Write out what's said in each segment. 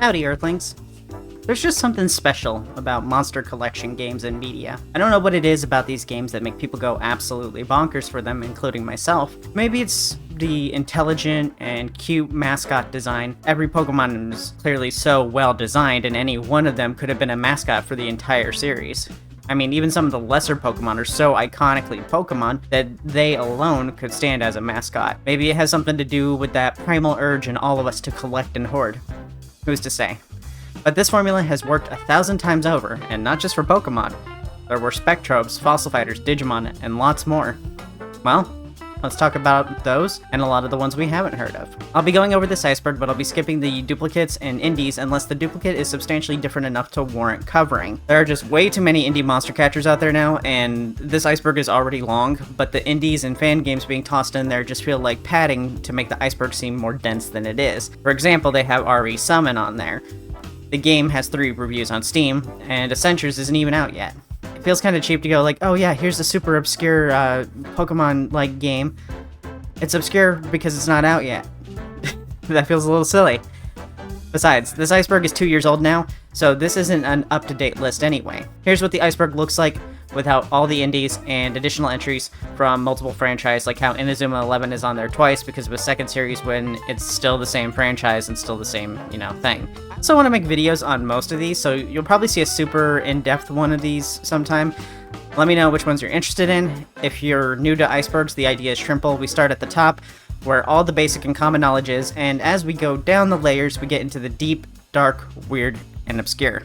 Howdy, Earthlings. There's just something special about monster collection games and media. I don't know what it is about these games that make people go absolutely bonkers for them, including myself. Maybe it's the intelligent and cute mascot design. Every Pokemon is clearly so well designed, and any one of them could have been a mascot for the entire series. I mean, even some of the lesser Pokemon are so iconically Pokemon that they alone could stand as a mascot. Maybe it has something to do with that primal urge in all of us to collect and hoard. Who's to say? But this formula has worked 1,000 times over, and not just for Pokemon. There were Spectrobes, Fossil Fighters, Digimon, and lots more. Well, let's talk about those, and a lot of the ones we haven't heard of. I'll be going over this Iceberg, but I'll be skipping the duplicates and indies unless the duplicate is substantially different enough to warrant covering. There are just way too many indie monster catchers out there now, and this Iceberg is already long, but the indies and fan games being tossed in there just feel like padding to make the Iceberg seem more dense than it is. For example, they have RE Summon on there. The game has 3 reviews on Steam, and Essentials isn't even out yet. It feels kind of cheap to go like, oh yeah, here's a super obscure Pokemon-like game. It's obscure because it's not out yet. That feels a little silly. Besides, this Iceberg is 2 years old now, so this isn't an up-to-date list anyway. Here's what the Iceberg looks like without all the indies and additional entries from multiple franchises, like how Inazuma 11 is on there twice because of a second series when it's still the same franchise and still the same, thing. I also want to make videos on most of these, so you'll probably see a super in-depth one of these sometime. Let me know which ones you're interested in. If you're new to Icebergs, the idea is simple. We start at the top, where all the basic and common knowledge is, and as we go down the layers, we get into the deep, dark, weird, and obscure.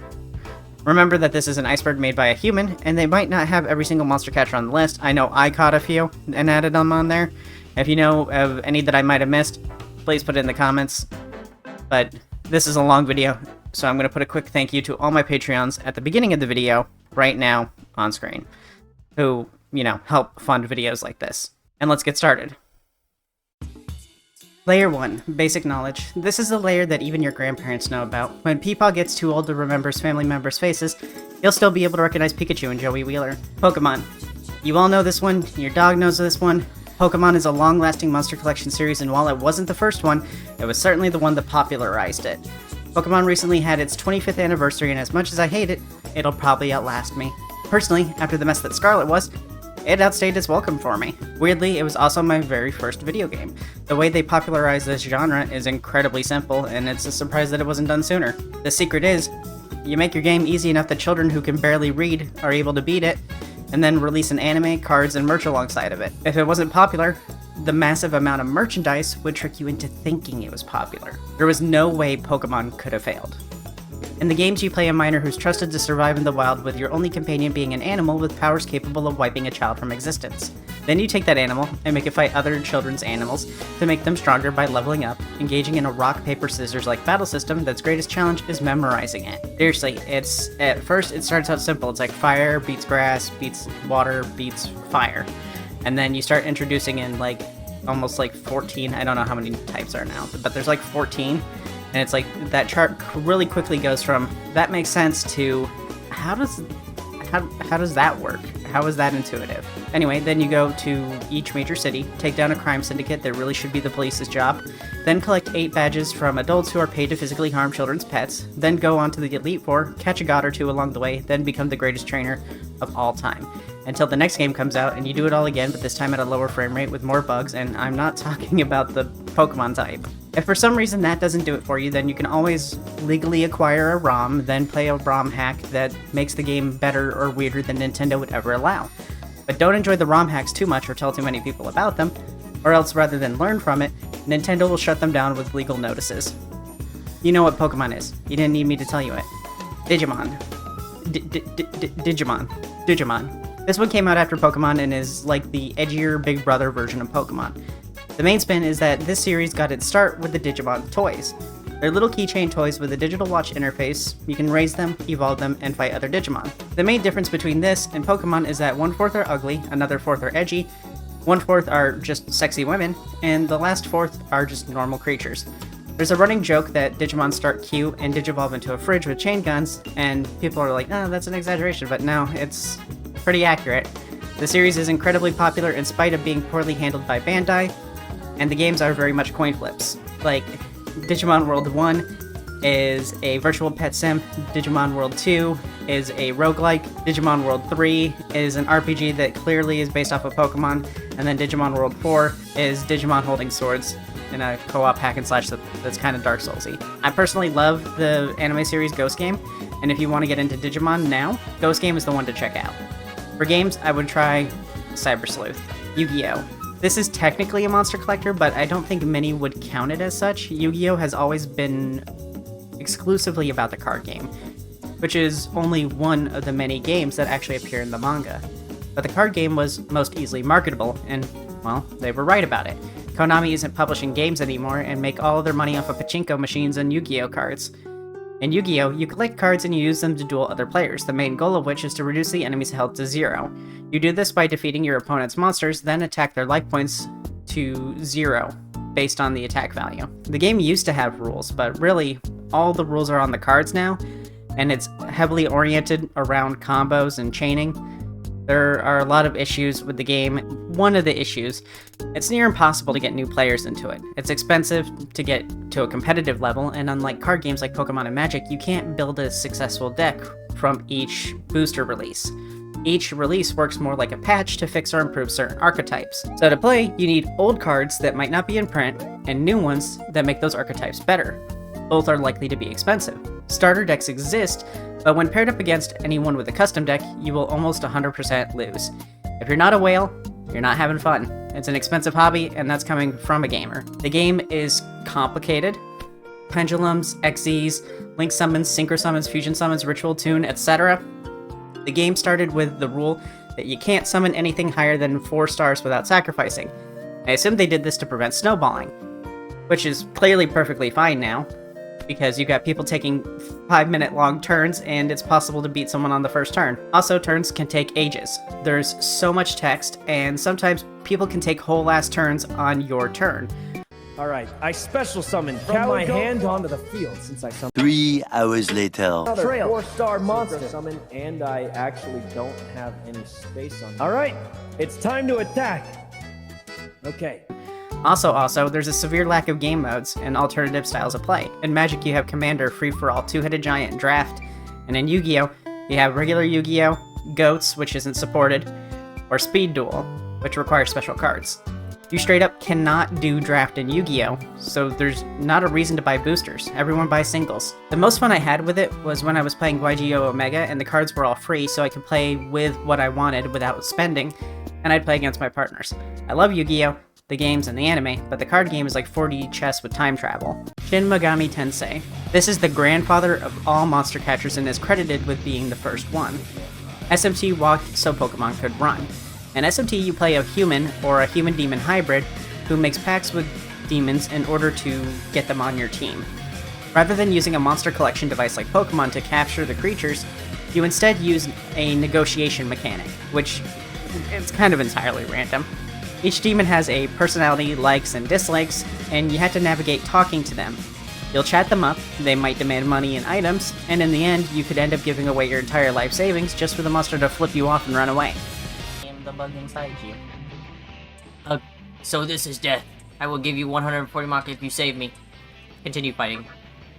Remember that this is an Iceberg made by a human, and they might not have every single monster catcher on the list. I know I caught a few and added them on there. If you know of any that I might have missed, please put it in the comments. But this is a long video, so I'm going to put a quick thank you to all my Patreons at the beginning of the video, right now, on screen, who, help fund videos like this. And let's get started. Layer 1, Basic Knowledge. This is the layer that even your grandparents know about. When Peepaw gets too old to remember his family members' faces, he'll still be able to recognize Pikachu and Joey Wheeler. Pokemon. You all know this one, your dog knows this one. Pokemon is a long-lasting monster collection series, and while it wasn't the first one, it was certainly the one that popularized it. Pokemon recently had its 25th anniversary, and as much as I hate it, it'll probably outlast me. Personally, after the mess that Scarlet was, it outstayed its welcome for me. Weirdly, it was also my very first video game. The way they popularized this genre is incredibly simple, and it's a surprise that it wasn't done sooner. The secret is, you make your game easy enough that children who can barely read are able to beat it, and then release an anime, cards, and merch alongside of it. If it wasn't popular, the massive amount of merchandise would trick you into thinking it was popular. There was no way Pokemon could have failed. In the games, you play a miner who's trusted to survive in the wild with your only companion being an animal with powers capable of wiping a child from existence. Then you take that animal and make it fight other children's animals to make them stronger by leveling up, engaging in a rock, paper, scissors like battle system that's greatest challenge is memorizing it. Seriously, at first it starts out simple. It's like fire beats grass, beats water, beats fire. And then you start introducing in almost 14, I don't know how many types are now, but there's 14. And it's like that chart really quickly goes from that makes sense to how does that work? How is that intuitive? Anyway, then you go to each major city, take down a crime syndicate that really should be the police's job, then collect 8 badges from adults who are paid to physically harm children's pets, then go on to the Elite Four, catch a god or two along the way, then become the greatest trainer of all time. Until the next game comes out and you do it all again, but this time at a lower frame rate with more bugs, and I'm not talking about the Pokemon type. If for some reason that doesn't do it for you, then you can always legally acquire a ROM, then play a ROM hack that makes the game better or weirder than Nintendo would ever allow. But don't enjoy the ROM hacks too much or tell too many people about them, or else rather than learn from it, Nintendo will shut them down with legal notices. You know what Pokemon is. You didn't need me to tell you it. Digimon. Digimon. This one came out after Pokemon and is like the edgier Big Brother version of Pokemon. The main spin is that this series got its start with the Digimon toys. They're little keychain toys with a digital watch interface. You can raise them, evolve them, and fight other Digimon. The main difference between this and Pokemon is that 1/4 are ugly, another 1/4 are edgy, 1/4 are just sexy women, and the last 1/4 are just normal creatures. There's a running joke that Digimon start cute and digivolve into a fridge with chain guns, and people are like, oh, that's an exaggeration, but no, it's pretty accurate. The series is incredibly popular in spite of being poorly handled by Bandai, and the games are very much coin flips. Like, Digimon World 1 is a virtual pet sim. Digimon World 2 is a roguelike. Digimon World 3 is an RPG that clearly is based off of Pokemon. And then Digimon World 4 is Digimon holding swords in a co-op hack and slash that's kind of Dark Soulsy. I personally love the anime series Ghost Game, and if you want to get into Digimon now, Ghost Game is the one to check out. For games, I would try Cyber Sleuth. Yu-Gi-Oh! This is technically a monster collector, but I don't think many would count it as such. Yu-Gi-Oh! Has always been exclusively about the card game, which is only one of the many games that actually appear in the manga. But the card game was most easily marketable, and, well, they were right about it. Konami isn't publishing games anymore and make all of their money off of pachinko machines and Yu-Gi-Oh! Cards. In Yu-Gi-Oh!, you collect cards and you use them to duel other players, the main goal of which is to reduce the enemy's health to 0. You do this by defeating your opponent's monsters, then attack their life points to 0, based on the attack value. The game used to have rules, but really, all the rules are on the cards now, and it's heavily oriented around combos and chaining. There are a lot of issues with the game. One of the issues, it's near impossible to get new players into it. It's expensive to get to a competitive level, and unlike card games like Pokemon and Magic, you can't build a successful deck from each booster release. Each release works more like a patch to fix or improve certain archetypes. So to play, you need old cards that might not be in print, and new ones that make those archetypes better. Both are likely to be expensive. Starter decks exist, but when paired up against anyone with a custom deck, you will almost 100% lose. If you're not a whale, you're not having fun. It's an expensive hobby, and that's coming from a gamer. The game is complicated. Pendulums, XZs, link summons, synchro summons, fusion summons, ritual tune, etc. The game started with the rule that you can't summon anything higher than 4 stars without sacrificing. I assume they did this to prevent snowballing, which is clearly perfectly fine now, because you've got people taking 5-minute long turns, and it's possible to beat someone on the first turn. Also, turns can take ages. There's so much text, and sometimes people can take whole ass turns on your turn. Alright, I special summoned from my hand onto the field since I summoned 3 hours later. another 4-star monster summon, and I actually don't have any space on. Alright, it's time to attack. Okay. Also, there's a severe lack of game modes and alternative styles of play. In Magic, you have Commander, Free-for-All, Two-Headed Giant, Draft, and in Yu-Gi-Oh!, you have regular Yu-Gi-Oh!, Goats, which isn't supported, or Speed Duel, which requires special cards. You straight up cannot do Draft in Yu-Gi-Oh!, so there's not a reason to buy boosters. Everyone buys singles. The most fun I had with it was when I was playing YGO Omega and the cards were all free, so I could play with what I wanted without spending, and I'd play against my partners. I love Yu-Gi-Oh!, the games and the anime, but the card game is like 4D chess with time travel. Shin Megami Tensei. This is the grandfather of all monster catchers and is credited with being the first one. SMT walked so Pokemon could run. In SMT, you play a human or a human-demon hybrid who makes pacts with demons in order to get them on your team. Rather than using a monster collection device like Pokemon to capture the creatures, you instead use a negotiation mechanic, which it's kind of entirely random. Each demon has a personality, likes, and dislikes, and you have to navigate talking to them. You'll chat them up, they might demand money and items, and in the end, you could end up giving away your entire life savings just for the monster to flip you off and run away. am the bug inside you. So this is death. I will give you 140 mark if you save me. Continue fighting.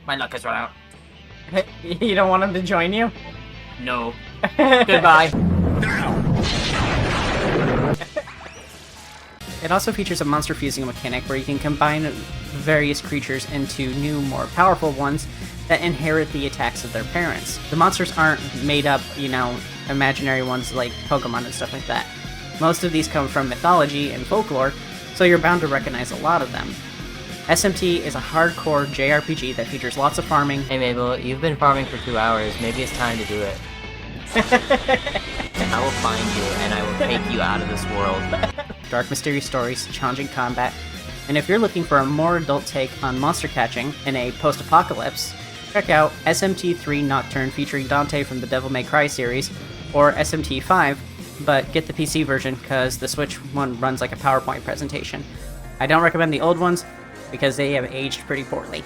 My luck has run out. You don't want him to join you? No. Goodbye. It also features a monster fusing mechanic where you can combine various creatures into new, more powerful ones that inherit the attacks of their parents. The monsters aren't made up, imaginary ones like Pokemon and stuff like that. Most of these come from mythology and folklore, so you're bound to recognize a lot of them. SMT is a hardcore JRPG that features lots of farming. Hey Mabel, you've been farming for 2 hours. Maybe it's time to do it. I will find you and I will take you out of this world. Dark mysterious stories, challenging combat, and if you're looking for a more adult take on monster catching in a post-apocalypse, check out SMT3 Nocturne featuring Dante from the Devil May Cry series, or SMT5, but get the PC version because the Switch one runs like a PowerPoint presentation. I don't recommend the old ones because they have aged pretty poorly.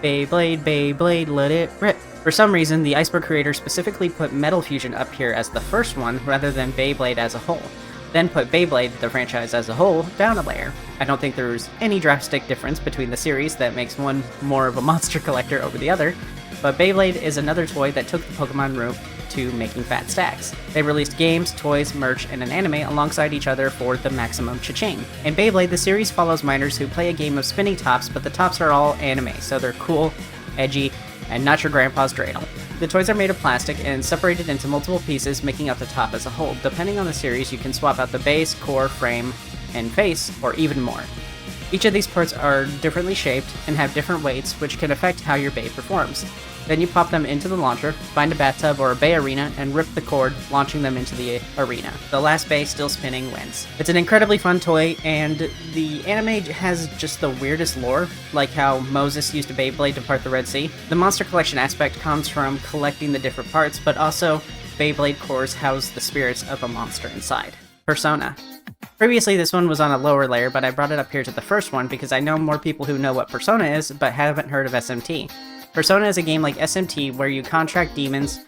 Beyblade, Beyblade, let it rip. For some reason, the Iceberg creator specifically put Metal Fusion up here as the first one rather than Beyblade as a whole, then put Beyblade, the franchise as a whole, down a layer. I don't think there's any drastic difference between the series that makes one more of a monster collector over the other, but Beyblade is another toy that took the Pokemon route to making fat stacks. They released games, toys, merch, and an anime alongside each other for the maximum cha-ching. In Beyblade, the series follows miners who play a game of spinning tops, but the tops are all anime, so they're cool, edgy, and not your grandpa's dreidel. The toys are made of plastic and separated into multiple pieces, making up the top as a whole. Depending on the series, you can swap out the base, core, frame, and face, or even more. Each of these parts are differently shaped and have different weights, which can affect how your bay performs. Then you pop them into the launcher, find a bathtub or a bay arena, and rip the cord, launching them into the arena. The last bay still spinning wins. It's an incredibly fun toy, and the anime has just the weirdest lore, like how Moses used a Beyblade to part the Red Sea. The monster collection aspect comes from collecting the different parts, but also Beyblade cores house the spirits of a monster inside. Persona. Previously, this one was on a lower layer, but I brought it up here to the first one because I know more people who know what Persona is, but haven't heard of SMT. Persona is a game like SMT where you contract demons,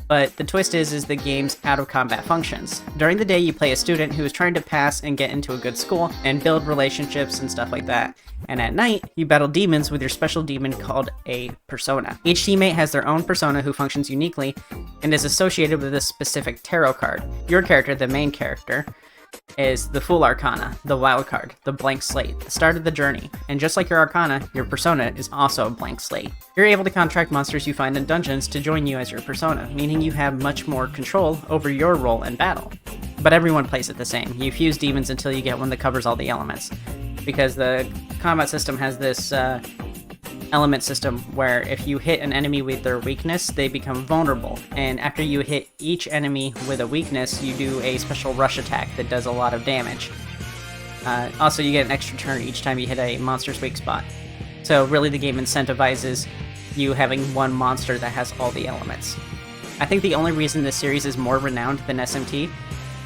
but the twist is the game's out-of-combat functions. During the day, you play a student who is trying to pass and get into a good school, and build relationships and stuff like that. And at night, you battle demons with your special demon called a persona. Each teammate has their own persona who functions uniquely, and is associated with a specific tarot card. Your character, the main character, is the Fool Arcana, the Wild Card, the Blank Slate, the start of the journey, and just like your Arcana, your Persona is also a blank slate. You're able to contract monsters you find in dungeons to join you as your Persona, meaning you have much more control over your role in battle. But everyone plays it the same. You fuse demons until you get one that covers all the elements, because the combat system has this element system where if you hit an enemy with their weakness, they become vulnerable, and after you hit each enemy with a weakness, you do a special rush attack that does a lot of damage. Also, you get an extra turn each time you hit a monster's weak spot. So really the game incentivizes you having one monster that has all the elements. I think the only reason this series is more renowned than SMT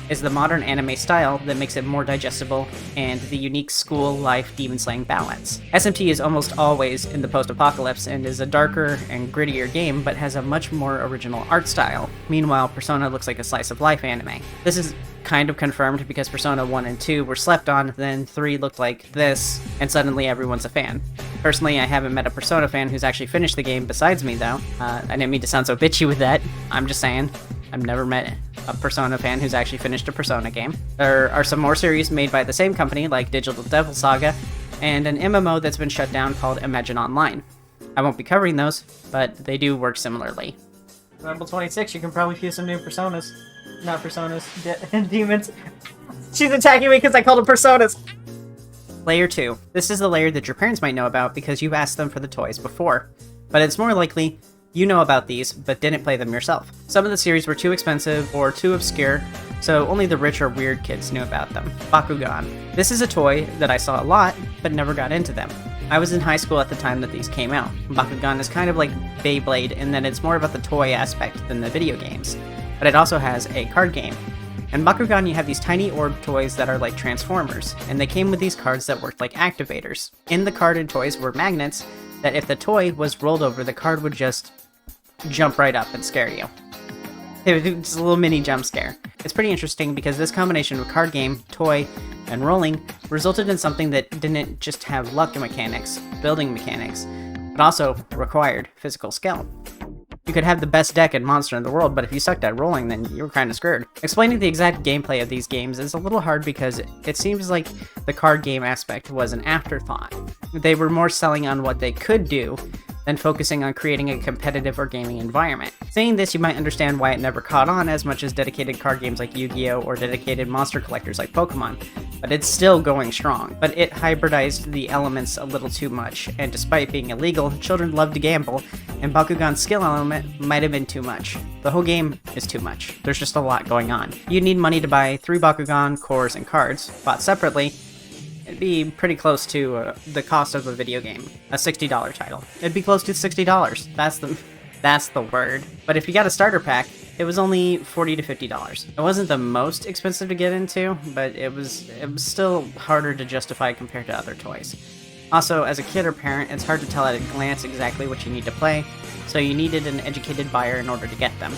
is the modern anime style that makes it more digestible, and the unique school life demon-slaying balance. SMT is almost always in the post-apocalypse and is a darker and grittier game, but has a much more original art style. Meanwhile, Persona looks like a slice-of-life anime. This is kind of confirmed because Persona 1 and 2 were slept on, then 3 looked like this, and suddenly everyone's a fan. Personally, I haven't met a Persona fan who's actually finished the game besides me, though. I didn't mean to sound so bitchy with that. I'm just saying, I've never met a Persona fan who's actually finished a Persona game. There are some more series made by the same company, like Digital Devil Saga, and an MMO that's been shut down called Imagine Online. I won't be covering those, but they do work similarly. Level 26, you can probably fuse some new Personas. Not Personas, demons. She's attacking me because I called them Personas! Layer 2. This is the layer that your parents might know about because you've asked them for the toys before. But it's more likely you know about these, but didn't play them yourself. Some of the series were too expensive or too obscure, so only the rich or weird kids knew about them. Bakugan. This is a toy that I saw a lot, but never got into them. I was in high school at the time that these came out. Bakugan is kind of like Beyblade in that it's more about the toy aspect than the video games, but it also has a card game. In Bakugan, you have these tiny orb toys that are like Transformers, and they came with these cards that worked like activators. In the carded toys were magnets that if the toy was rolled over, the card would just jump right up and scare you. It's a little mini jump scare. It's pretty interesting because this combination of card game, toy, and rolling resulted in something that didn't just have luck mechanics, building mechanics, but also required physical skill. You could have the best deck and monster in the world, but if you sucked at rolling, then you were kinda screwed. Explaining the exact gameplay of these games is a little hard because it seems like the card game aspect was an afterthought. They were more selling on what they could do than focusing on creating a competitive or gaming environment. Saying this, you might understand why it never caught on as much as dedicated card games like Yu-Gi-Oh! Or dedicated monster collectors like Pokemon, but it's still going strong. But it hybridized the elements a little too much, and despite being illegal, children love to gamble, and Bakugan's skill element might have been too much. The whole game is too much. There's just a lot going on. You'd need money to buy 3 Bakugan, cores, and cards. Bought separately, it'd be pretty close to the cost of a video game. A $60 title. It'd be close to $60. That's the word. But if you got a starter pack, it was only $40 to $50. It wasn't the most expensive to get into, but it was still harder to justify compared to other toys. Also, as a kid or parent, it's hard to tell at a glance exactly what you need to play, so you needed an educated buyer in order to get them.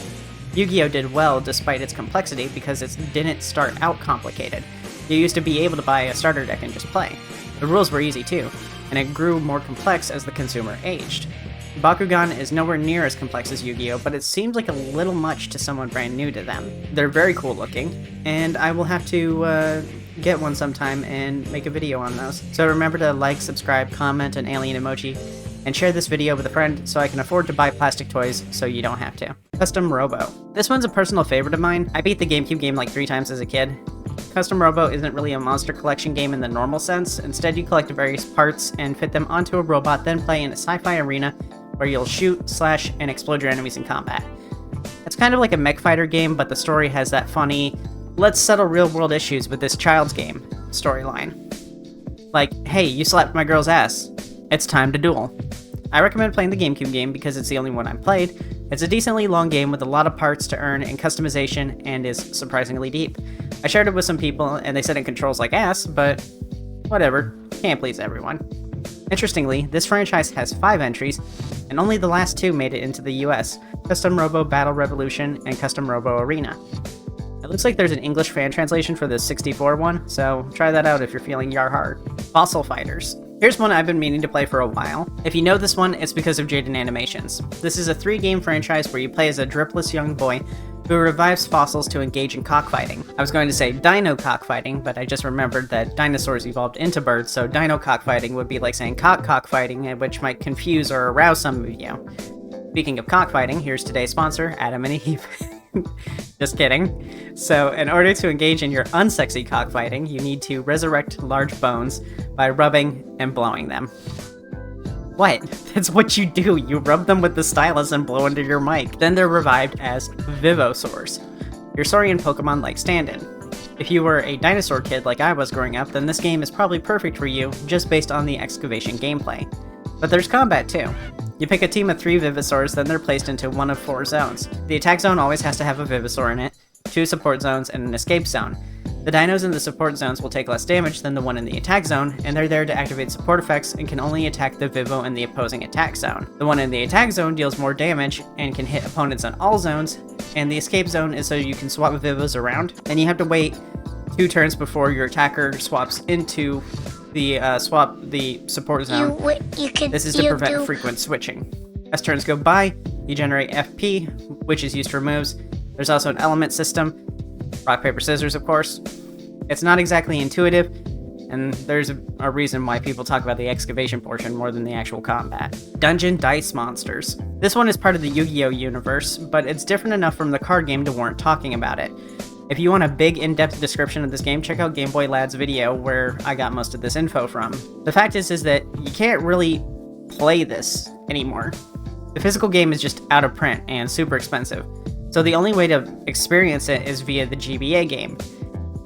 Yu-Gi-Oh! Did well despite its complexity because it didn't start out complicated. You used to be able to buy a starter deck and just play. The rules were easy too, and it grew more complex as the consumer aged. Bakugan is nowhere near as complex as Yu-Gi-Oh, but it seems like a little much to someone brand new to them. They're very cool looking, and I will have to get one sometime and make a video on those. So remember to like, subscribe, comment an alien emoji, and share this video with a friend so I can afford to buy plastic toys so you don't have to. Custom Robo. This one's a personal favorite of mine. I beat the GameCube game like 3 times as a kid. Custom Robo isn't really a monster collection game in the normal sense. Instead, you collect various parts and fit them onto a robot, then play in a sci-fi arena where you'll shoot, slash, and explode your enemies in combat. It's kind of like a mech fighter game, but the story has that funny, let's settle real-world issues with this child's game storyline. Like, hey, you slapped my girl's ass. It's time to duel. I recommend playing the GameCube game because it's the only one I've played. It's a decently long game with a lot of parts to earn and customization, and is surprisingly deep. I shared it with some people, and they said it controls like ass, but whatever, can't please everyone. Interestingly, this franchise has 5 entries, and only the last 2 made it into the US, Custom Robo Battle Revolution and Custom Robo Arena. It looks like there's an English fan translation for the 64 one, so try that out if you're feeling yar hard. Fossil Fighters. Here's one I've been meaning to play for a while. If you know this one, it's because of Jaden Animations. This is a 3-game franchise where you play as a dripless young boy who revives fossils to engage in cockfighting. I was going to say dino cockfighting, but I just remembered that dinosaurs evolved into birds, so dino cockfighting would be like saying cockfighting, which might confuse or arouse some of you. Speaking of cockfighting, here's today's sponsor, Adam and Eve. Just kidding. So, in order to engage in your unsexy cockfighting, you need to resurrect large bones by rubbing and blowing them. What? That's what you do. You rub them with the stylus and blow into your mic. Then they're revived as Vivosaurs, your Saurian Pokemon like stand-in. If you were a dinosaur kid like I was growing up, then this game is probably perfect for you, just based on the excavation gameplay. But there's combat too. You pick a team of 3 Vivosaurs, then they're placed into one of 4 zones. The attack zone always has to have a Vivosaur in it, 2 support zones, and an escape zone. The dinos in the support zones will take less damage than the one in the attack zone, and they're there to activate support effects and can only attack the Vivo in the opposing attack zone. The one in the attack zone deals more damage and can hit opponents on all zones, and the escape zone is so you can swap Vivos around, and you have to wait 2 turns before your attacker swaps into the support zone. This is to prevent frequent switching. As turns go by, you generate FP, which is used for moves. There's also an element system. Rock, paper, scissors, of course. It's not exactly intuitive, and there's a reason why people talk about the excavation portion more than the actual combat. Dungeon Dice Monsters. This one is part of the Yu-Gi-Oh universe, but it's different enough from the card game to warrant talking about it. If you want a big, in-depth description of this game, check out Game Boy Lad's video where I got most of this info from. The fact is that you can't really play this anymore. The physical game is just out of print and super expensive, so the only way to experience it is via the GBA game.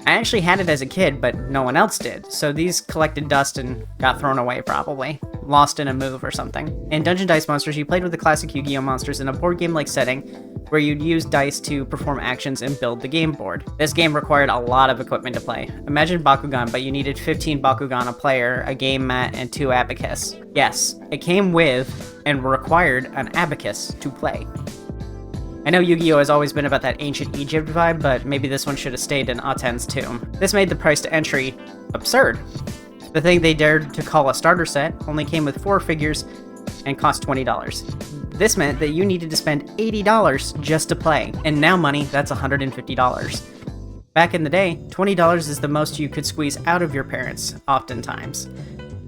I actually had it as a kid, but no one else did, so these collected dust and got thrown away probably. Lost in a move or something. In Dungeon Dice Monsters, you played with the classic Yu-Gi-Oh monsters in a board game-like setting, where you'd use dice to perform actions and build the game board. This game required a lot of equipment to play. Imagine Bakugan, but you needed 15 Bakugan a player, a game mat, and 2 abacus. Yes, it came with and required an abacus to play. I know Yu-Gi-Oh has always been about that ancient Egypt vibe, but maybe this one should have stayed in Aten's tomb. This made the price to entry absurd. The thing they dared to call a starter set only came with 4 figures and cost $20. This meant that you needed to spend $80 just to play, and now money, that's $150. Back in the day, $20 is the most you could squeeze out of your parents, oftentimes.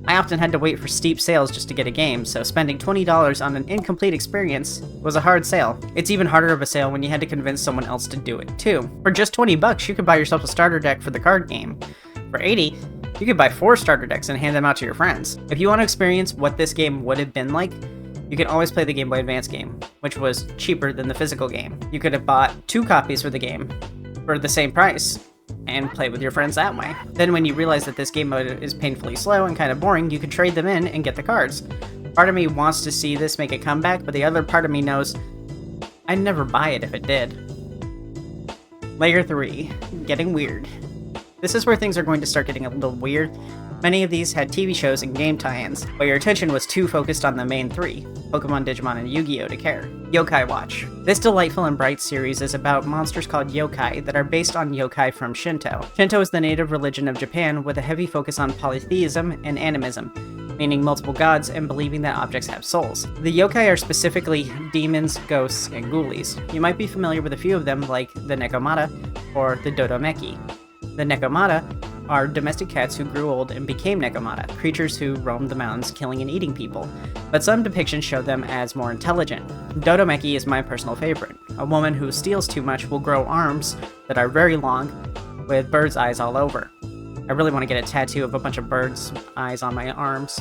I often had to wait for steep sales just to get a game, so spending $20 on an incomplete experience was a hard sale. It's even harder of a sale when you had to convince someone else to do it too. For just $20, you could buy yourself a starter deck for the card game. For $80, you could buy 4 starter decks and hand them out to your friends. If you want to experience what this game would have been like, you can always play the Game Boy Advance game, which was cheaper than the physical game. You could have bought 2 copies for the game for the same price, and play with your friends that way. Then when you realize that this game mode is painfully slow and kind of boring, you can trade them in and get the cards. Part of me wants to see this make a comeback, but the other part of me knows I'd never buy it if it did. Layer 3. Getting weird. This is where things are going to start getting a little weird. Many of these had TV shows and game tie-ins, but your attention was too focused on the main three, Pokemon, Digimon, and Yu-Gi-Oh! To care. Yokai Watch. This delightful and bright series is about monsters called yokai that are based on yokai from Shinto. Shinto is the native religion of Japan with a heavy focus on polytheism and animism, meaning multiple gods and believing that objects have souls. The yokai are specifically demons, ghosts, and ghoulies. You might be familiar with a few of them like the Nekomata or the Dodomeki. The Nekomata are domestic cats who grew old and became Nekomata, creatures who roamed the mountains killing and eating people, but some depictions show them as more intelligent. Dodomeki is my personal favorite. A woman who steals too much will grow arms that are very long with bird's eyes all over. I really want to get a tattoo of a bunch of bird's eyes on my arms.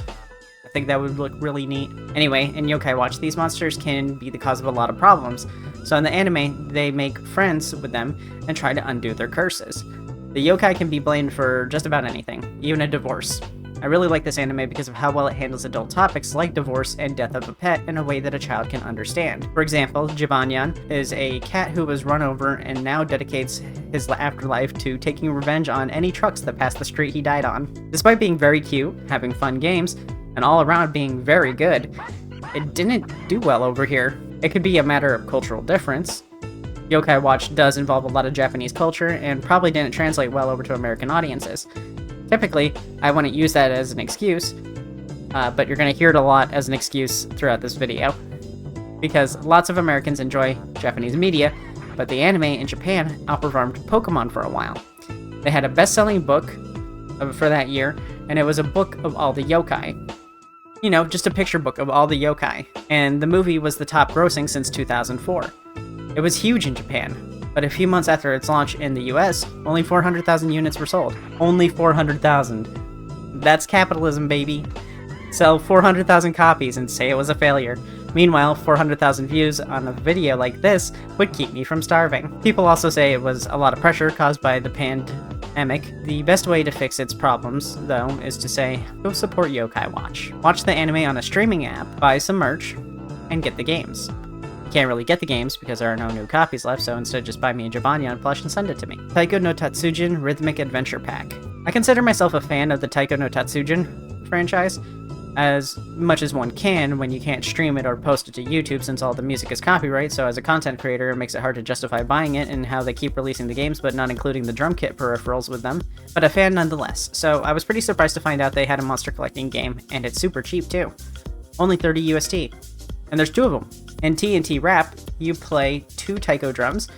I think that would look really neat. Anyway, in Yokai Watch, these monsters can be the cause of a lot of problems, so in the anime, they make friends with them and try to undo their curses. The yokai can be blamed for just about anything, even a divorce. I really like this anime because of how well it handles adult topics like divorce and death of a pet in a way that a child can understand. For example, Jibanyan is a cat who was run over and now dedicates his afterlife to taking revenge on any trucks that pass the street he died on. Despite being very cute, having fun games, and all around being very good, it didn't do well over here. It could be a matter of cultural difference. Yokai Watch does involve a lot of Japanese culture and probably didn't translate well over to American audiences. Typically, I wouldn't use that as an excuse, but you're going to hear it a lot as an excuse throughout this video. Because lots of Americans enjoy Japanese media, but the anime in Japan outperformed Pokemon for a while. They had a best-selling book for that year, and it was a book of all the yokai. You know, just a picture book of all the yokai, and the movie was the top grossing since 2004. It was huge in Japan, but a few months after its launch in the US, only 400,000 units were sold. Only 400,000. That's capitalism, baby. Sell 400,000 copies and say it was a failure. Meanwhile, 400,000 views on a video like this would keep me from starving. People also say it was a lot of pressure caused by the pandemic. The best way to fix its problems, though, is to say, go support Yokai Watch. Watch the anime on a streaming app, buy some merch, and get the games. You can't really get the games because there are no new copies left, so instead just buy me a Jibanyan plush and send it to me. Taiko no Tatsujin Rhythmic Adventure Pack. I consider myself a fan of the Taiko no Tatsujin franchise, as much as one can when you can't stream it or post it to YouTube since all the music is copyright, so as a content creator it makes it hard to justify buying it and how they keep releasing the games but not including the drum kit peripherals with them, but a fan nonetheless. So I was pretty surprised to find out they had a monster collecting game, and it's super cheap too. Only 30 USD. And there's two of them. In TNT Rap, you play 2 taiko drums,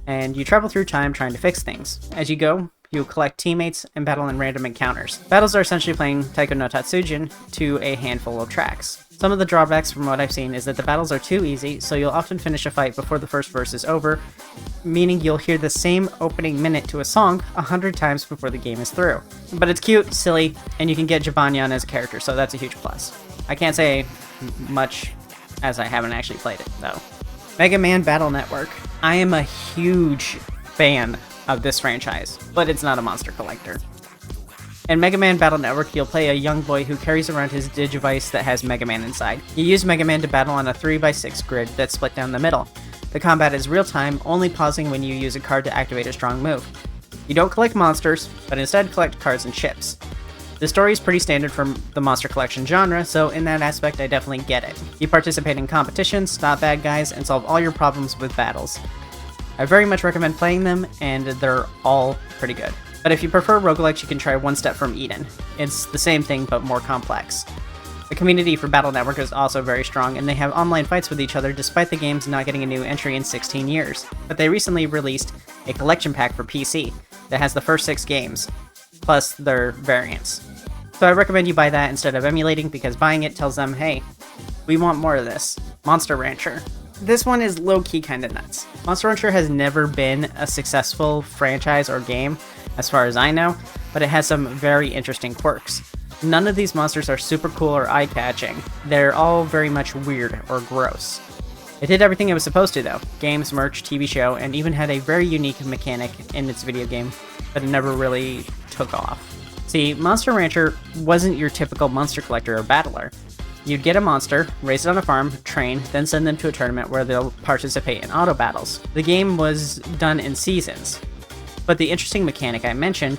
and you travel through time trying to fix things. As you go, you collect teammates and battle in random encounters. Battles are essentially playing Taiko no Tatsujin to a handful of tracks. Some of the drawbacks from what I've seen is that the battles are too easy, so you'll often finish a fight before the first verse is over, meaning you'll hear the same opening minute to a song 100 times before the game is through. But it's cute, silly, and you can get Jibanyan as a character, so that's a huge plus. I can't say much as I haven't actually played it, though. Mega Man Battle Network. I am a huge fan of this franchise, but it's not a monster collector. In Mega Man Battle Network, you'll play a young boy who carries around his Digivice that has Mega Man inside. You use Mega Man to battle on a 3x6 grid that's split down the middle. The combat is real-time, only pausing when you use a card to activate a strong move. You don't collect monsters, but instead collect cards and chips. The story is pretty standard for the monster collection genre, so in that aspect I definitely get it. You participate in competitions, stop bad guys, and solve all your problems with battles. I very much recommend playing them, and they're all pretty good. But if you prefer roguelikes, you can try One Step from Eden. It's the same thing, but more complex. The community for Battle Network is also very strong, and they have online fights with each other despite the games not getting a new entry in 16 years. But they recently released a collection pack for PC that has the first 6 games, plus their variants. So I recommend you buy that instead of emulating, because buying it tells them, hey, we want more of this. Monster Rancher. This one is low-key kinda nuts. Monster Rancher has never been a successful franchise or game, as far as I know, but it has some very interesting quirks. None of these monsters are super cool or eye-catching. They're all very much weird or gross. It did everything it was supposed to, though. Games, merch, TV show, and even had a very unique mechanic in its video game, but it never really took off. See, Monster Rancher wasn't your typical monster collector or battler. You'd get a monster, raise it on a farm, train, then send them to a tournament where they'll participate in auto battles. The game was done in seasons. But the interesting mechanic I mentioned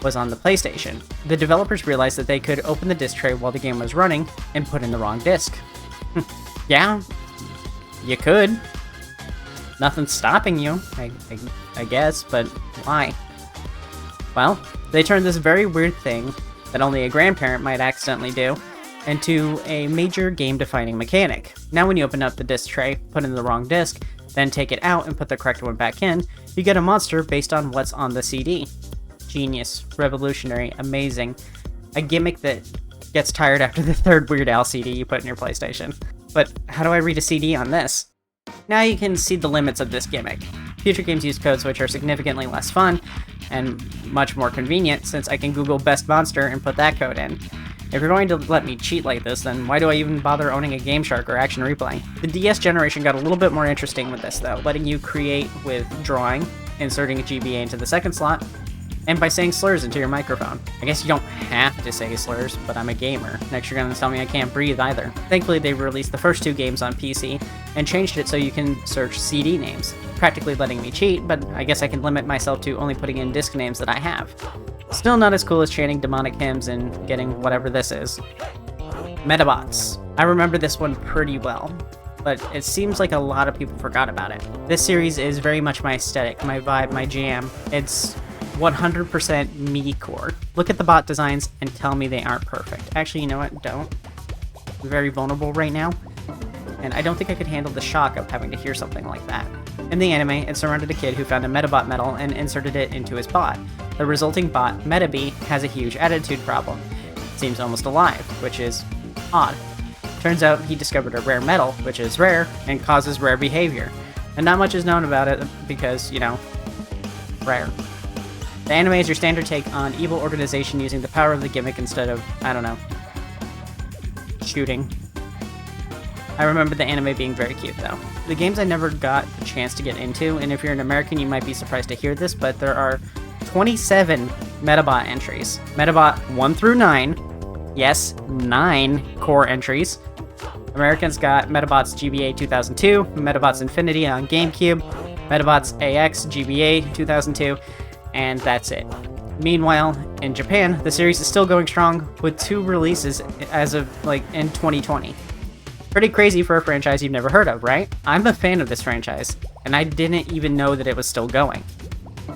was on the PlayStation. The developers realized that they could open the disc tray while the game was running and put in the wrong disc. Yeah, you could. Nothing's stopping you, I guess, but why? Well, they turned this very weird thing that only a grandparent might accidentally do into a major game-defining mechanic. Now when you open up the disc tray, put in the wrong disc, then take it out and put the correct one back in, you get a monster based on what's on the CD. Genius, revolutionary, amazing. A gimmick that gets tired after the third Weird Al CD you put in your PlayStation. But how do I read a CD on this? Now you can see the limits of this gimmick. Future games use codes which are significantly less fun and much more convenient, since I can Google best monster and put that code in. If you're going to let me cheat like this, then why do I even bother owning a Game Shark or Action Replay? The DS generation got a little bit more interesting with this though, letting you create with drawing, inserting a GBA into the second slot, and by saying slurs into your microphone. I guess you don't have to say slurs, but I'm a gamer. Next you're gonna tell me I can't breathe either. Thankfully they released the first 2 games on PC, and changed it so you can search CD names, practically letting me cheat, but I guess I can limit myself to only putting in disc names that I have. Still not as cool as chanting demonic hymns and getting whatever this is. Metabots. I remember this one pretty well, but it seems like a lot of people forgot about it. This series is very much my aesthetic, my vibe, my jam. It's 100% me-core. Look at the bot designs and tell me they aren't perfect. Actually, you know what? Don't. I'm very vulnerable right now, and I don't think I could handle the shock of having to hear something like that. In the anime, it surrounded a kid who found a Metabot medal and inserted it into his bot. The resulting bot, Metabee, has a huge attitude problem. It seems almost alive, which is odd. Turns out he discovered a rare metal, which is rare, and causes rare behavior. And not much is known about it because, you know, rare. The anime is your standard take on evil organization using the power of the gimmick instead of, I don't know, shooting. I remember the anime being very cute though. The games I never got the chance to get into, and if you're an American you might be surprised to hear this, but there are 27 Metabot entries. Metabot 1 through 9. Yes, 9 core entries. Americans got Metabots GBA 2002, Metabots Infinity on GameCube, Metabots AX GBA 2002, and that's it. Meanwhile, in Japan, the series is still going strong with 2 releases as of, in 2020. Pretty crazy for a franchise you've never heard of, right? I'm a fan of this franchise, and I didn't even know that it was still going.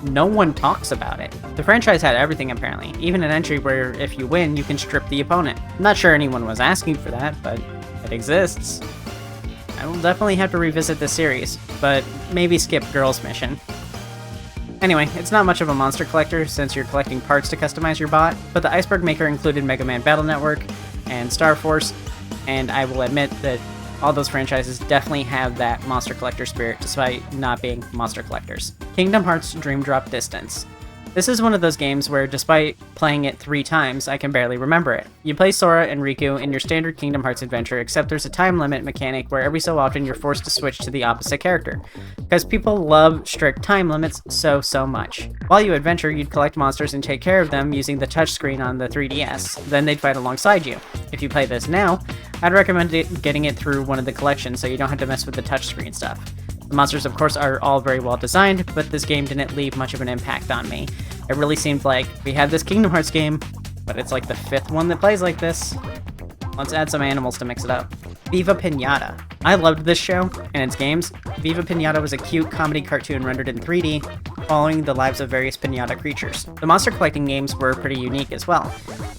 No one talks about it. The franchise had everything apparently, even an entry where if you win, you can strip the opponent. I'm not sure anyone was asking for that, but it exists. I will definitely have to revisit this series, but maybe skip Girl's Mission. Anyway, it's not much of a monster collector since you're collecting parts to customize your bot, but the Iceberg maker included Mega Man Battle Network and Star Force, and I will admit that all those franchises definitely have that monster collector spirit despite not being monster collectors. Kingdom Hearts Dream Drop Distance. This is one of those games where, despite playing it 3 times, I can barely remember it. You play Sora and Riku in your standard Kingdom Hearts adventure, except there's a time limit mechanic where every so often you're forced to switch to the opposite character, because people love strict time limits so much. While you adventure, you'd collect monsters and take care of them using the touchscreen on the 3DS, then they'd fight alongside you. If you play this now, I'd recommend getting it through one of the collections so you don't have to mess with the touchscreen stuff. The monsters, of course, are all very well designed, but this game didn't leave much of an impact on me. It really seemed like we had this Kingdom Hearts game, but it's like the 5th one that plays like this. Let's add some animals to mix it up. Viva Pinata. I loved this show and its games. Viva Pinata was a cute comedy cartoon rendered in 3D, following the lives of various Pinata creatures. The monster collecting games were pretty unique as well.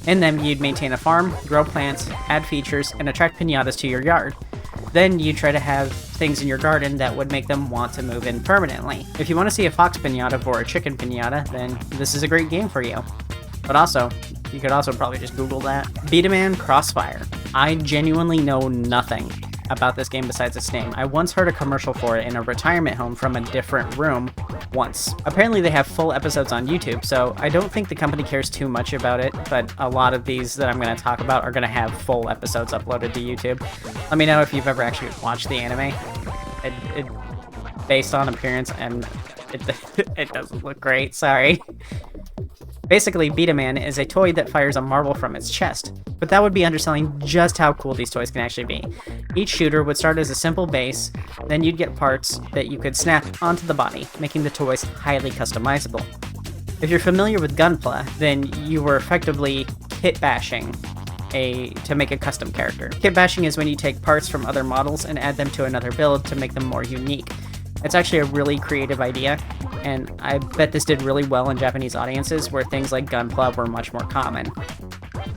In them, you'd maintain a farm, grow plants, add features, and attract Pinatas to your yard. Then you try to have things in your garden that would make them want to move in permanently. If you want to see a fox pinata or a chicken pinata, then this is a great game for you. But also, you could also probably just Google that. B-daman Crossfire. I genuinely know nothing about this game besides its name. I once heard a commercial for it in a retirement home from a different room once. Apparently they have full episodes on YouTube, so I don't think the company cares too much about it, but a lot of these that I'm going to talk about are going to have full episodes uploaded to YouTube. Let me know if you've ever actually watched the anime. It based on appearance, and it doesn't look great, sorry. Basically, B-daman is a toy that fires a marble from its chest, but that would be underselling just how cool these toys can actually be. Each shooter would start as a simple base, then you'd get parts that you could snap onto the body, making the toys highly customizable. If you're familiar with Gunpla, then you were effectively kit bashing to make a custom character. Kit bashing is when you take parts from other models and add them to another build to make them more unique. It's actually a really creative idea, and I bet this did really well in Japanese audiences where things like Gunpla were much more common.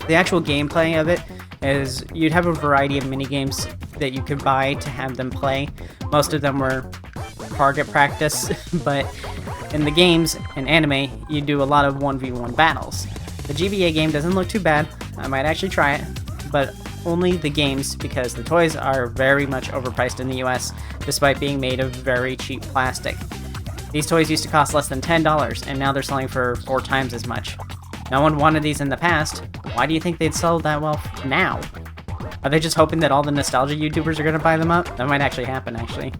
The actual gameplay of it is you'd have a variety of minigames that you could buy to have them play. Most of them were target practice, but in the games and anime, you do a lot of 1v1 battles. The GBA game doesn't look too bad. I might actually try it, but only the games because the toys are very much overpriced in the US, despite being made of very cheap plastic. These toys used to cost less than $10, and now they're selling for 4 times as much. No one wanted these in the past. Why do you think they'd sell that well now? Are they just hoping that all the nostalgia YouTubers are going to buy them up? That might actually happen, actually.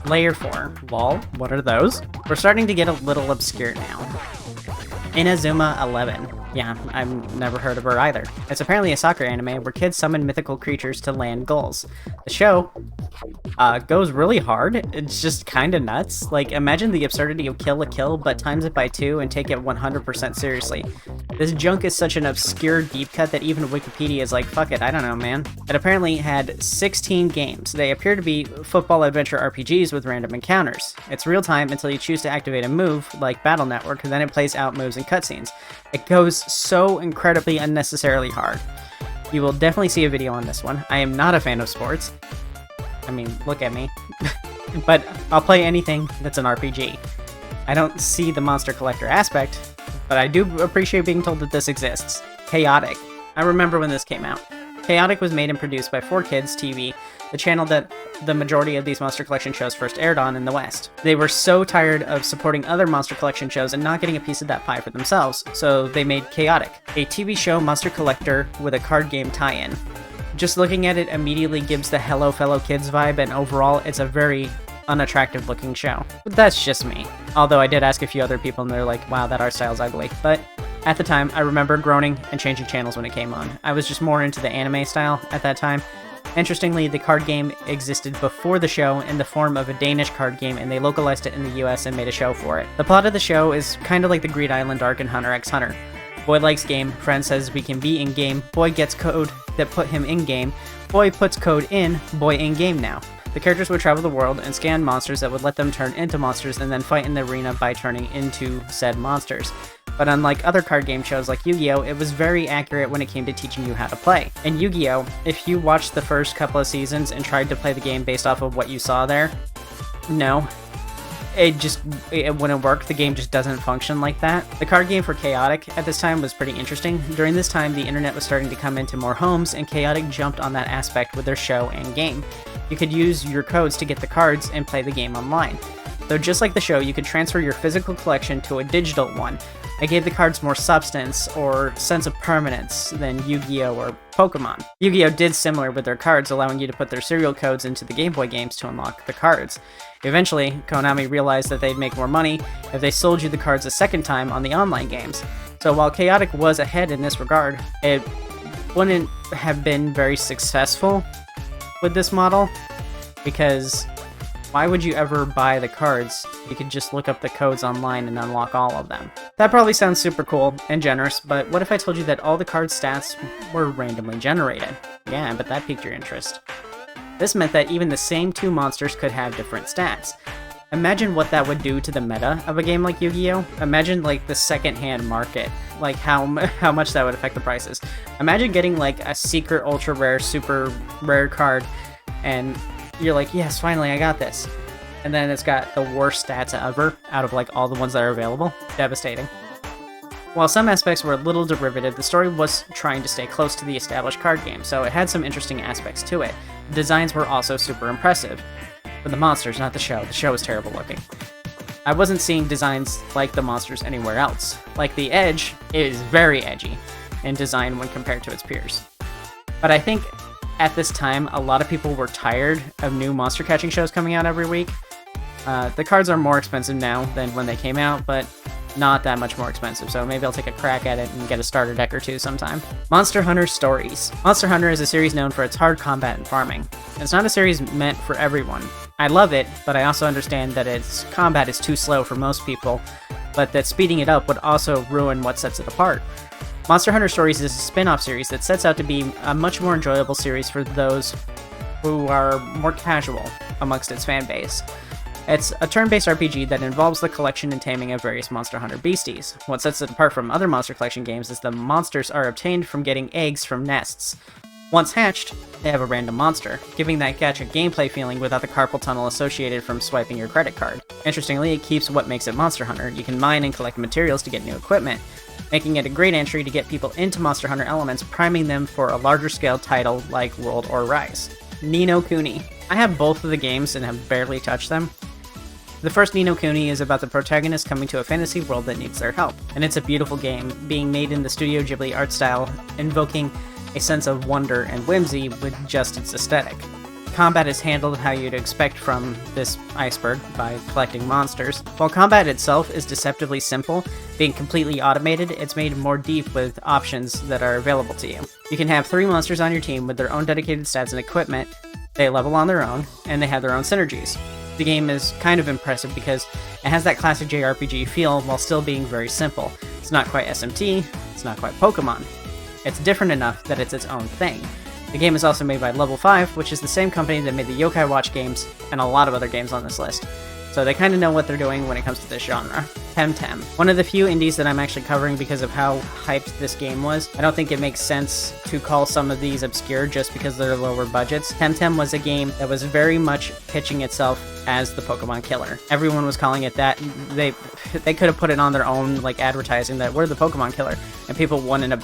Layer 4. Lol, what are those? We're starting to get a little obscure now. Inazuma 11. Yeah, I've never heard of her either. It's apparently a soccer anime where kids summon mythical creatures to land goals. The show goes really hard. It's just kind of nuts. Like, imagine the absurdity of Kill la Kill, but times it by 2 and take it 100% seriously. This junk is such an obscure deep cut that even Wikipedia is like, fuck it, I don't know, man. It apparently had 16 games. They appear to be football adventure RPGs with random encounters. It's real time until you choose to activate a move, like Battle Network, and then it plays out moves and cutscenes. It goes so incredibly unnecessarily hard. You will definitely see a video on this one. I am not a fan of sports. I mean, look at me. But I'll play anything that's an RPG. I don't see the monster collector aspect, but I do appreciate being told that this exists. Chaotic. I remember when this came out. Chaotic was made and produced by 4Kids TV, the channel that the majority of these Monster Collection shows first aired on in the West. They were so tired of supporting other Monster Collection shows and not getting a piece of that pie for themselves, so they made Chaotic, a TV show Monster Collector with a card game tie-in. Just looking at it immediately gives the Hello Fellow Kids vibe, and overall it's a very unattractive looking show. But that's just me. Although I did ask a few other people and they're like, wow, that art style's ugly. But at the time, I remember groaning and changing channels when it came on. I was just more into the anime style at that time. Interestingly, the card game existed before the show in the form of a Danish card game, and they localized it in the US and made a show for it. The plot of the show is kind of like the Greed Island arc in Hunter x Hunter. Boy likes game, friend says we can be in-game, boy gets code that put him in-game, boy puts code in, boy in-game now. The characters would travel the world and scan monsters that would let them turn into monsters and then fight in the arena by turning into said monsters. But unlike other card game shows like Yu-Gi-Oh!, it was very accurate when it came to teaching you how to play. In Yu-Gi-Oh!, if you watched the first couple of seasons and tried to play the game based off of what you saw there, no. It wouldn't work. The game just doesn't function like that. The card game for Chaotic at this time was pretty interesting. During this time, the internet was starting to come into more homes, and Chaotic jumped on that aspect with their show and game. You could use your codes to get the cards and play the game online. Though just like the show, you could transfer your physical collection to a digital one. It gave the cards more substance or sense of permanence than Yu-Gi-Oh! Or Pokemon. Yu-Gi-Oh! Did similar with their cards, allowing you to put their serial codes into the Game Boy games to unlock the cards. Eventually, Konami realized that they'd make more money if they sold you the cards a second time on the online games. So while Chaotic was ahead in this regard, it wouldn't have been very successful with this model, because why would you ever buy the cards? You could just look up the codes online and unlock all of them. That probably sounds super cool and generous, but what if I told you that all the card stats were randomly generated? Yeah, but that piqued your interest. This meant that even the same 2 monsters could have different stats. Imagine what that would do to the meta of a game like Yu-Gi-Oh! Imagine like the second-hand market, like how much that would affect the prices. Imagine getting like a secret ultra rare, super rare card, and you're like, yes, finally I got this. And then it's got the worst stats ever out of like all the ones that are available. Devastating. While some aspects were a little derivative, the story was trying to stay close to the established card game, so it had some interesting aspects to it. The designs were also super impressive. But the monsters, not the show. The show was terrible looking. I wasn't seeing designs like the monsters anywhere else. Like the Edge is very edgy in design when compared to its peers. But I think at this time, a lot of people were tired of new monster catching shows coming out every week. The cards are more expensive now than when they came out, but not that much more expensive, so maybe I'll take a crack at it and get a starter deck or two sometime. Monster Hunter Stories. Monster Hunter is a series known for its hard combat and farming. It's not a series meant for everyone. I love it, but I also understand that its combat is too slow for most people, but that speeding it up would also ruin what sets it apart. Monster Hunter Stories is a spin-off series that sets out to be a much more enjoyable series for those who are more casual amongst its fan base. It's a turn-based RPG that involves the collection and taming of various Monster Hunter beasties. What sets it apart from other monster collection games is the monsters are obtained from getting eggs from nests. Once hatched, they have a random monster, giving that gacha gameplay feeling without the carpal tunnel associated from swiping your credit card. Interestingly, it keeps what makes it Monster Hunter. You can mine and collect materials to get new equipment, making it a great entry to get people into Monster Hunter elements, priming them for a larger scale title like World or Rise. Ni no Kuni. I have both of the games and have barely touched them. The first Ni no Kuni is about the protagonist coming to a fantasy world that needs their help, and it's a beautiful game, being made in the Studio Ghibli art style, invoking a sense of wonder and whimsy with just its aesthetic. Combat is handled how you'd expect from this Iceberg, by collecting monsters. While combat itself is deceptively simple, being completely automated, it's made more deep with options that are available to you. You can have 3 monsters on your team with their own dedicated stats and equipment, they level on their own, and they have their own synergies. The game is kind of impressive because it has that classic JRPG feel while still being very simple. It's not quite SMT, it's not quite Pokemon. It's different enough that it's its own thing. The game is also made by Level 5, which is the same company that made the Yokai Watch games and a lot of other games on this list. So they kind of know what they're doing when it comes to this genre. Temtem. One of the few indies that I'm actually covering because of how hyped this game was. I don't think it makes sense to call some of these obscure just because they're lower budgets. Temtem was a game that was very much pitching itself as the Pokemon killer. Everyone was calling it that. They could have put it on their own, like advertising that we're the Pokemon killer, and people wouldn't have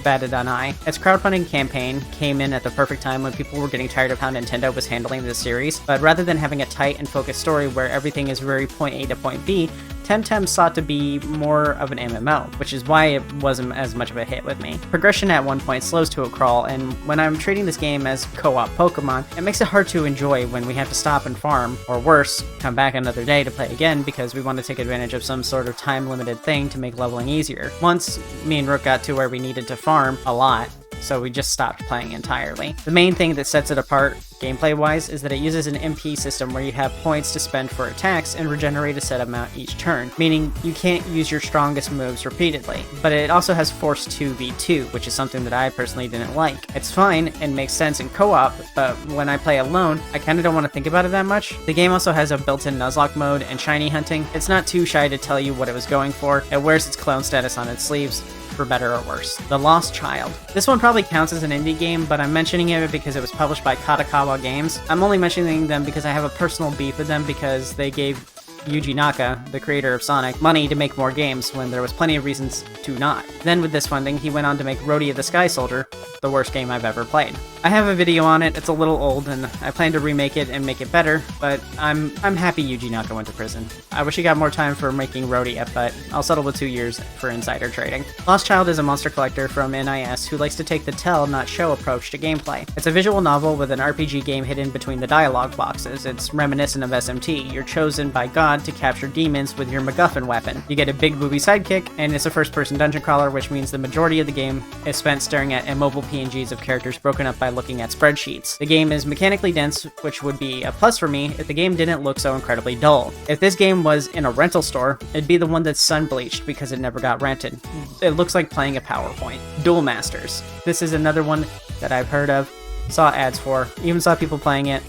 batted an eye. Its crowdfunding campaign came in at the perfect time when people were getting tired of how Nintendo was handling this series, but rather than having a tight and focused story where everything is very point A to point B, Temtem sought to be more of an MMO, which is why it wasn't as much of a hit with me. Progression at one point slows to a crawl, and when I'm treating this game as co-op Pokemon, it makes it hard to enjoy when we have to stop and farm, or worse, come back another day to play again because we want to take advantage of some sort of time-limited thing to make leveling easier. Once, me and Rook got to where we needed to farm a lot, so we just stopped playing entirely. The main thing that sets it apart, gameplay-wise, is that it uses an MP system where you have points to spend for attacks and regenerate a set amount each turn, meaning you can't use your strongest moves repeatedly. But it also has Force 2v2, which is something that I personally didn't like. It's fine and makes sense in co-op, but when I play alone, I kinda don't want to think about it that much. The game also has a built-in Nuzlocke mode and shiny hunting. It's not too shy to tell you what it was going for. It wears its clone status on its sleeves, for better or worse. The Lost Child. This one probably counts as an indie game, but I'm mentioning it because it was published by Katakawa Games. I'm only mentioning them because I have a personal beef with them because they gave Yuji Naka, the creator of Sonic, money to make more games when there was plenty of reasons to not. Then with this funding, he went on to make Roadie the Sky Soldier, the worst game I've ever played. I have a video on it, it's a little old, and I plan to remake it and make it better, but I'm happy Yuji Naka went to prison. I wish he got more time for making Roadie, but I'll settle with 2 years for insider trading. Lost Child is a monster collector from NIS who likes to take the tell, not show approach to gameplay. It's a visual novel with an RPG game hidden between the dialogue boxes. It's reminiscent of SMT. You're chosen by God to capture demons with your MacGuffin weapon. You get a big booby sidekick, and it's a first-person dungeon crawler, which means the majority of the game is spent staring at immobile PNGs of characters broken up by looking at spreadsheets. The game is mechanically dense, which would be a plus for me if the game didn't look so incredibly dull. If this game was in a rental store, it'd be the one that's sun-bleached because it never got rented. It looks like playing a PowerPoint. Duel Masters. This is another one that I've heard of, saw ads for, even saw people playing it,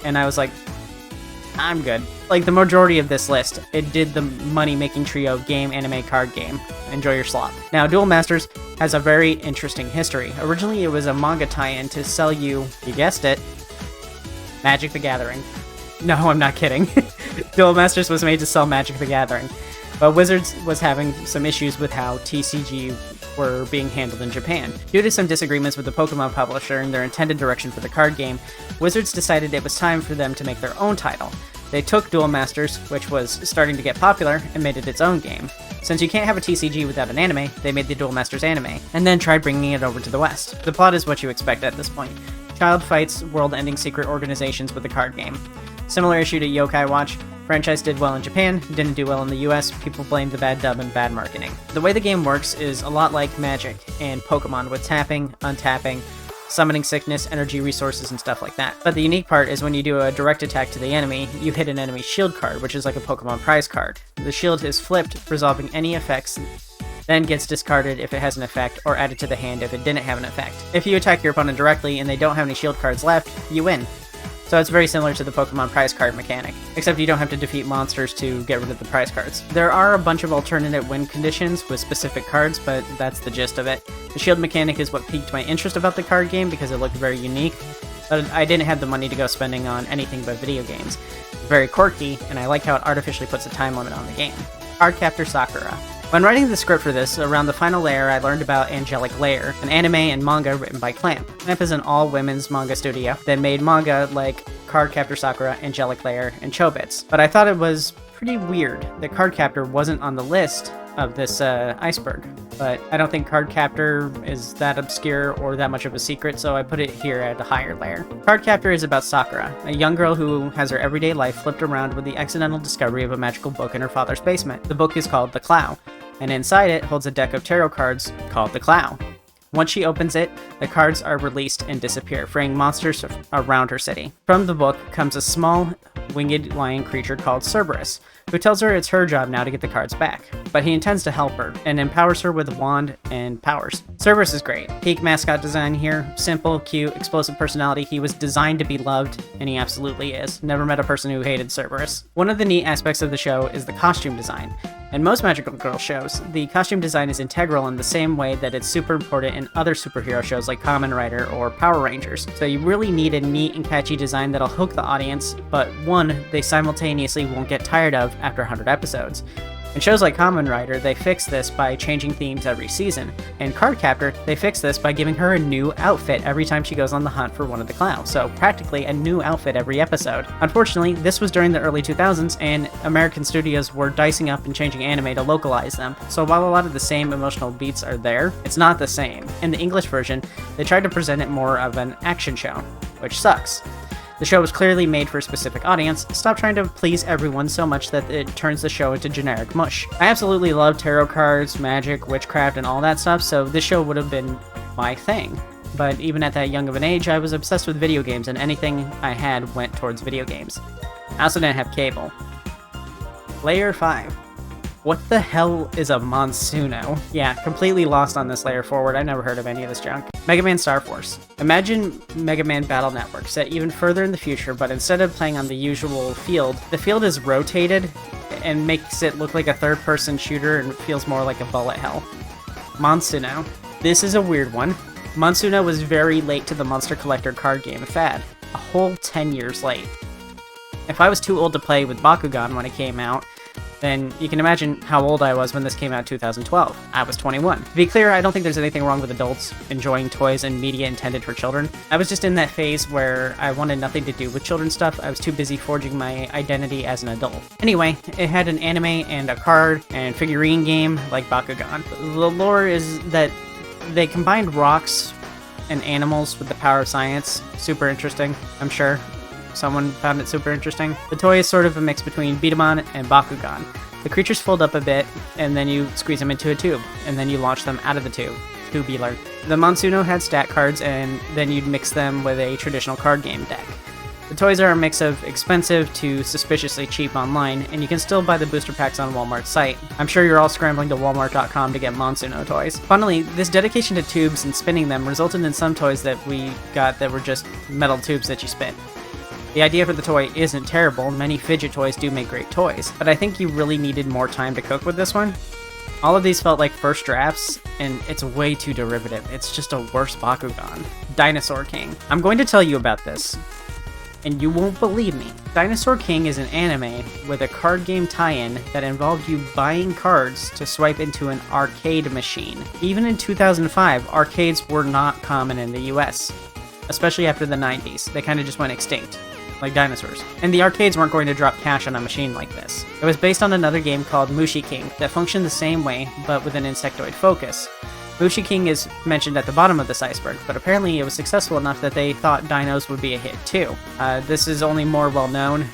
and I was like, I'm good. Like the majority of this list, it did the money-making trio game, anime, card game. Enjoy your slop. Now, Duel Masters has a very interesting history. Originally, it was a manga tie-in to sell you guessed it, Magic the Gathering. No, I'm not kidding. Duel Masters was made to sell Magic the Gathering, but Wizards was having some issues with how TCG were being handled in Japan. Due to some disagreements with the Pokemon publisher and their intended direction for the card game, Wizards decided it was time for them to make their own title. They took Duel Masters, which was starting to get popular, and made it its own game. Since you can't have a TCG without an anime, they made the Duel Masters anime, and then tried bringing it over to the West. The plot is what you expect at this point. Child fights world-ending secret organizations with the card game. Similar issue to Yokai Watch, Franchise did well in Japan, didn't do well in the US, people blamed the bad dub and bad marketing. The way the game works is a lot like Magic and Pokemon with tapping, untapping, summoning sickness, energy resources, and stuff like that. But the unique part is when you do a direct attack to the enemy, you hit an enemy shield card, which is like a Pokemon prize card. The shield is flipped, resolving any effects, then gets discarded if it has an effect, or added to the hand if it didn't have an effect. If you attack your opponent directly and they don't have any shield cards left, you win. So it's very similar to the Pokemon prize card mechanic, except you don't have to defeat monsters to get rid of the prize cards. There are a bunch of alternate win conditions with specific cards, but that's the gist of it. The shield mechanic is what piqued my interest about the card game because it looked very unique, but I didn't have the money to go spending on anything but video games. It's very quirky, and I like how it artificially puts a time limit on the game. Cardcaptor Sakura. When writing the script for this, around the final layer, I learned about Angelic Layer, an anime and manga written by Clamp. Clamp is an all-women's manga studio that made manga like Cardcaptor Sakura, Angelic Layer, and Chobits. But I thought it was pretty weird that Cardcaptor wasn't on the list of this Iceberg. But I don't think Cardcaptor is that obscure or that much of a secret, so I put it here at a higher layer. Cardcaptor is about Sakura, a young girl who has her everyday life flipped around with the accidental discovery of a magical book in her father's basement. The book is called The Clow, and inside it holds a deck of tarot cards called The Clow. Once she opens it, the cards are released and disappear, freeing monsters around her city. From the book comes a small, winged lion creature called Cerberus, who tells her it's her job now to get the cards back. But he intends to help her, and empowers her with a wand and powers. Cerberus is great. Peak mascot design here, simple, cute, explosive personality. He was designed to be loved, and he absolutely is. Never met a person who hated Cerberus. One of the neat aspects of the show is the costume design. In most Magical Girl shows, the costume design is integral in the same way that it's super important in other superhero shows like Kamen Rider or Power Rangers. So you really need a neat and catchy design that'll hook the audience, but one they simultaneously won't get tired of after 100 episodes. In shows like Kamen Rider, they fix this by changing themes every season. In Cardcaptor, they fix this by giving her a new outfit every time she goes on the hunt for one of the clowns, so practically a new outfit every episode. Unfortunately, this was during the early 2000s, and American studios were dicing up and changing anime to localize them, so while a lot of the same emotional beats are there, it's not the same. In the English version, they tried to present it more of an action show, which sucks. The show was clearly made for a specific audience. Stop trying to please everyone so much that it turns the show into generic mush. I absolutely love tarot cards, magic, witchcraft, and all that stuff, so this show would have been my thing. But even at that young of an age, I was obsessed with video games, and anything I had went towards video games. I also didn't have cable. Layer 5. What the hell is a Monsuno? Yeah, completely lost on this layer forward. I never heard of any of this junk. Mega Man Star Force. Imagine Mega Man Battle Network set even further in the future, but instead of playing on the usual field, the field is rotated and makes it look like a third-person shooter and feels more like a bullet hell. Monsuno. This is a weird one. Monsuno was very late to the Monster Collector card game fad. A whole 10 years late. If I was too old to play with Bakugan when it came out, then you can imagine how old I was when this came out in 2012. I was 21. To be clear, I don't think there's anything wrong with adults enjoying toys and media intended for children. I was just in that phase where I wanted nothing to do with children's stuff. I was too busy forging my identity as an adult. Anyway, it had an anime and a card and figurine game like Bakugan. The lore is that they combined rocks and animals with the power of science. Super interesting, I'm sure. Someone found it super interesting. The toy is sort of a mix between b-daman and Bakugan. The creatures fold up a bit, and then you squeeze them into a tube, and then you launch them out of the tube. Tubular. The Monsuno had stat cards, and then you'd mix them with a traditional card game deck. The toys are a mix of expensive to suspiciously cheap online, and you can still buy the booster packs on Walmart's site. I'm sure you're all scrambling to walmart.com to get Monsuno toys. Funnily, this dedication to tubes and spinning them resulted in some toys that we got that were just metal tubes that you spin. The idea for the toy isn't terrible, many fidget toys do make great toys, but I think you really needed more time to cook with this one. All of these felt like first drafts, and it's way too derivative. It's just a worse Bakugan. Dinosaur King. I'm going to tell you about this, and you won't believe me. Dinosaur King is an anime with a card game tie-in that involved you buying cards to swipe into an arcade machine. Even in 2005, arcades were not common in the US, especially after the 90s. They kind of just went extinct, like dinosaurs. And the arcades weren't going to drop cash on a machine like this. It was based on another game called Mushi King that functioned the same way, but with an insectoid focus. Mushi King is mentioned at the bottom of this iceberg, but apparently it was successful enough that they thought dinos would be a hit too. This is only more well known.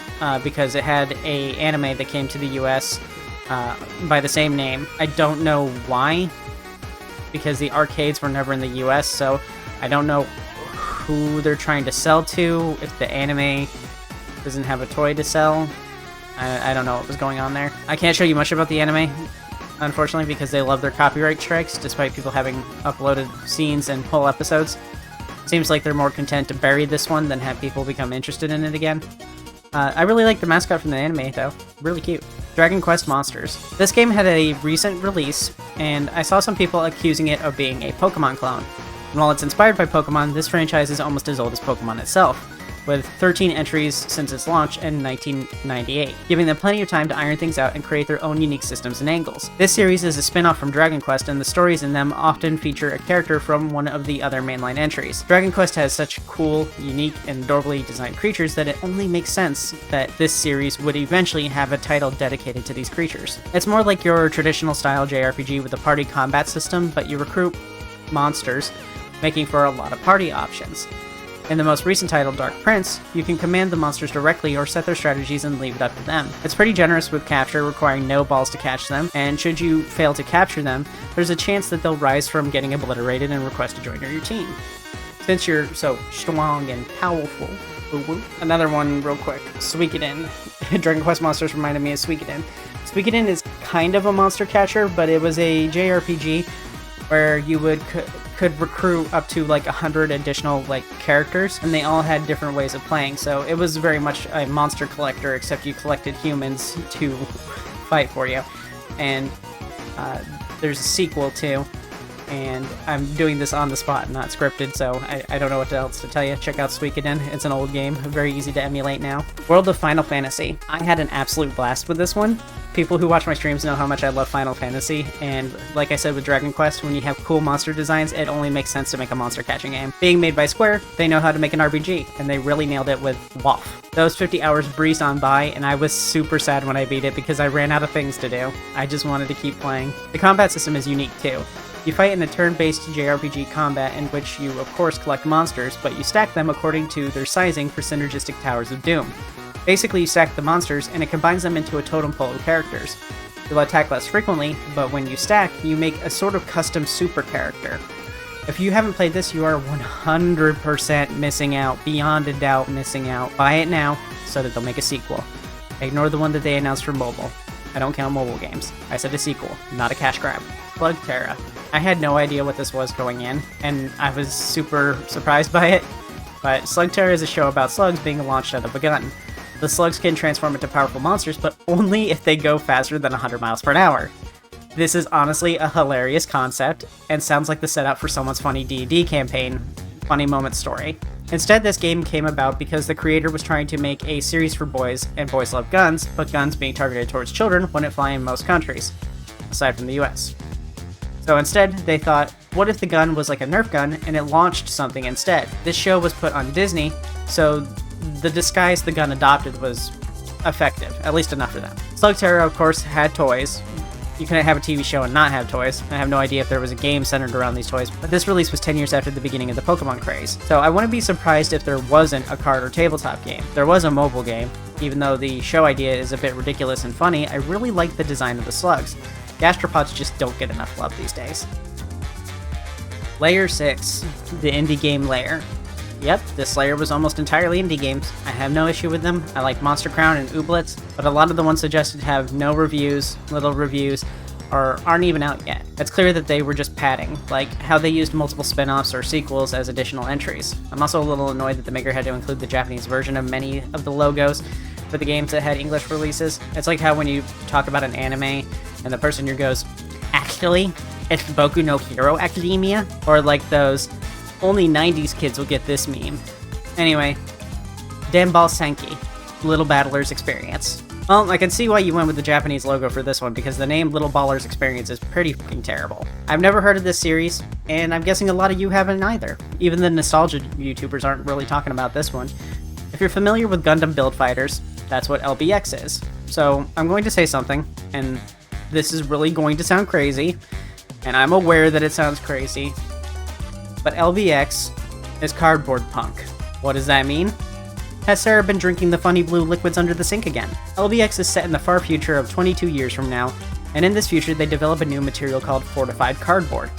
because it had a anime that came to the US by the same name. I don't know why, because the arcades were never in the US, so I don't know who they're trying to sell to, if the anime doesn't have a toy to sell. I don't know what was going on there. I can't show you much about the anime, unfortunately, because they love their copyright strikes, despite people having uploaded scenes and whole episodes. Seems like they're more content to bury this one than have people become interested in it again. I really like the mascot from the anime, though. Really cute. Dragon Quest Monsters. This game had a recent release, and I saw some people accusing it of being a Pokemon clone. And while it's inspired by Pokemon, this franchise is almost as old as Pokemon itself, with 13 entries since its launch in 1998, giving them plenty of time to iron things out and create their own unique systems and angles. This series is a spin-off from Dragon Quest, and the stories in them often feature a character from one of the other mainline entries. Dragon Quest has such cool, unique, and adorably designed creatures that it only makes sense that this series would eventually have a title dedicated to these creatures. It's more like your traditional style JRPG with a party combat system, but you recruit monsters, making for a lot of party options. In the most recent title, Dark Prince, you can command the monsters directly or set their strategies and leave it up to them. It's pretty generous with capture, requiring no balls to catch them, and should you fail to capture them, there's a chance that they'll rise from getting obliterated and request to join your team. Since you're so strong and powerful. Another one real quick, Suikoden. Dragon Quest Monsters reminded me of Suikoden. Suikoden is kind of a monster catcher, but it was a JRPG where you could recruit up to like 100 additional like characters, and they all had different ways of playing. So it was very much a monster collector, except you collected humans to fight for you. And there's a sequel too, and I'm doing this on the spot, not scripted, so I don't know what else to tell you. Check out Suikoden. It's an old game, very easy to emulate now. World of Final Fantasy. I had an absolute blast with this one. People who watch my streams know how much I love Final Fantasy, and like I said with Dragon Quest, when you have cool monster designs, it only makes sense to make a monster catching game. Being made by Square, they know how to make an RPG, and they really nailed it with WoF. Those 50 hours breezed on by, and I was super sad when I beat it because I ran out of things to do. I just wanted to keep playing. The combat system is unique too. You fight in a turn-based JRPG combat in which you, of course, collect monsters, but you stack them according to their sizing for synergistic Towers of Doom. Basically, you stack the monsters, and it combines them into a totem pole of characters. You'll attack less frequently, but when you stack, you make a sort of custom super character. If you haven't played this, you are 100% missing out, beyond a doubt missing out. Buy it now, so that they'll make a sequel. Ignore the one that they announced for mobile. I don't count mobile games. I said a sequel, not a cash grab. Slug Terra. I had no idea what this was going in, and I was super surprised by it, but Slug Terra is a show about slugs being launched out of a gun. The slugs can transform into powerful monsters, but only if they go faster than 100 miles per hour. This is honestly a hilarious concept, and sounds like the setup for someone's funny D&D campaign, funny moment story. Instead, this game came about because the creator was trying to make a series for boys, and boys love guns, but guns being targeted towards children wouldn't fly in most countries, aside from the US. So instead, they thought, what if the gun was like a Nerf gun, and it launched something instead? This show was put on Disney, so the disguise the gun adopted was effective, at least enough for them. Slug Terra, of course, had toys. You couldn't have a TV show and not have toys. I have no idea if there was a game centered around these toys, but this release was 10 years after the beginning of the Pokemon craze. So I wouldn't be surprised if there wasn't a card or tabletop game. There was a mobile game. Even though the show idea is a bit ridiculous and funny, I really like the design of the slugs. Gastropods just don't get enough love these days. Layer 6, the indie game Layer. Yep, this layer was almost entirely indie games. I have no issue with them. I like Monster Crown and Ooblets, but a lot of the ones suggested have no reviews, little reviews, or aren't even out yet. It's clear that they were just padding, like how they used multiple spin-offs or sequels as additional entries. I'm also a little annoyed that the maker had to include the Japanese version of many of the logos for the games that had English releases. It's like how when you talk about an anime, and the person here goes, actually, it's Boku no Hero Academia, or like those, only 90s kids will get this meme. Anyway, Danball Senki, Little Battlers Experience. Well, I can see why you went with the Japanese logo for this one, because the name Little Ballers Experience is pretty fucking terrible. I've never heard of this series, and I'm guessing a lot of you haven't either. Even the nostalgia YouTubers aren't really talking about this one. If you're familiar with Gundam Build Fighters, that's what LBX is. So, I'm going to say something, and this is really going to sound crazy, and I'm aware that it sounds crazy, but LBX is cardboard punk. What does that mean? Has Sera been drinking the funny blue liquids under the sink again? LBX is set in the far future of 22 years from now, and in this future they develop a new material called fortified cardboard.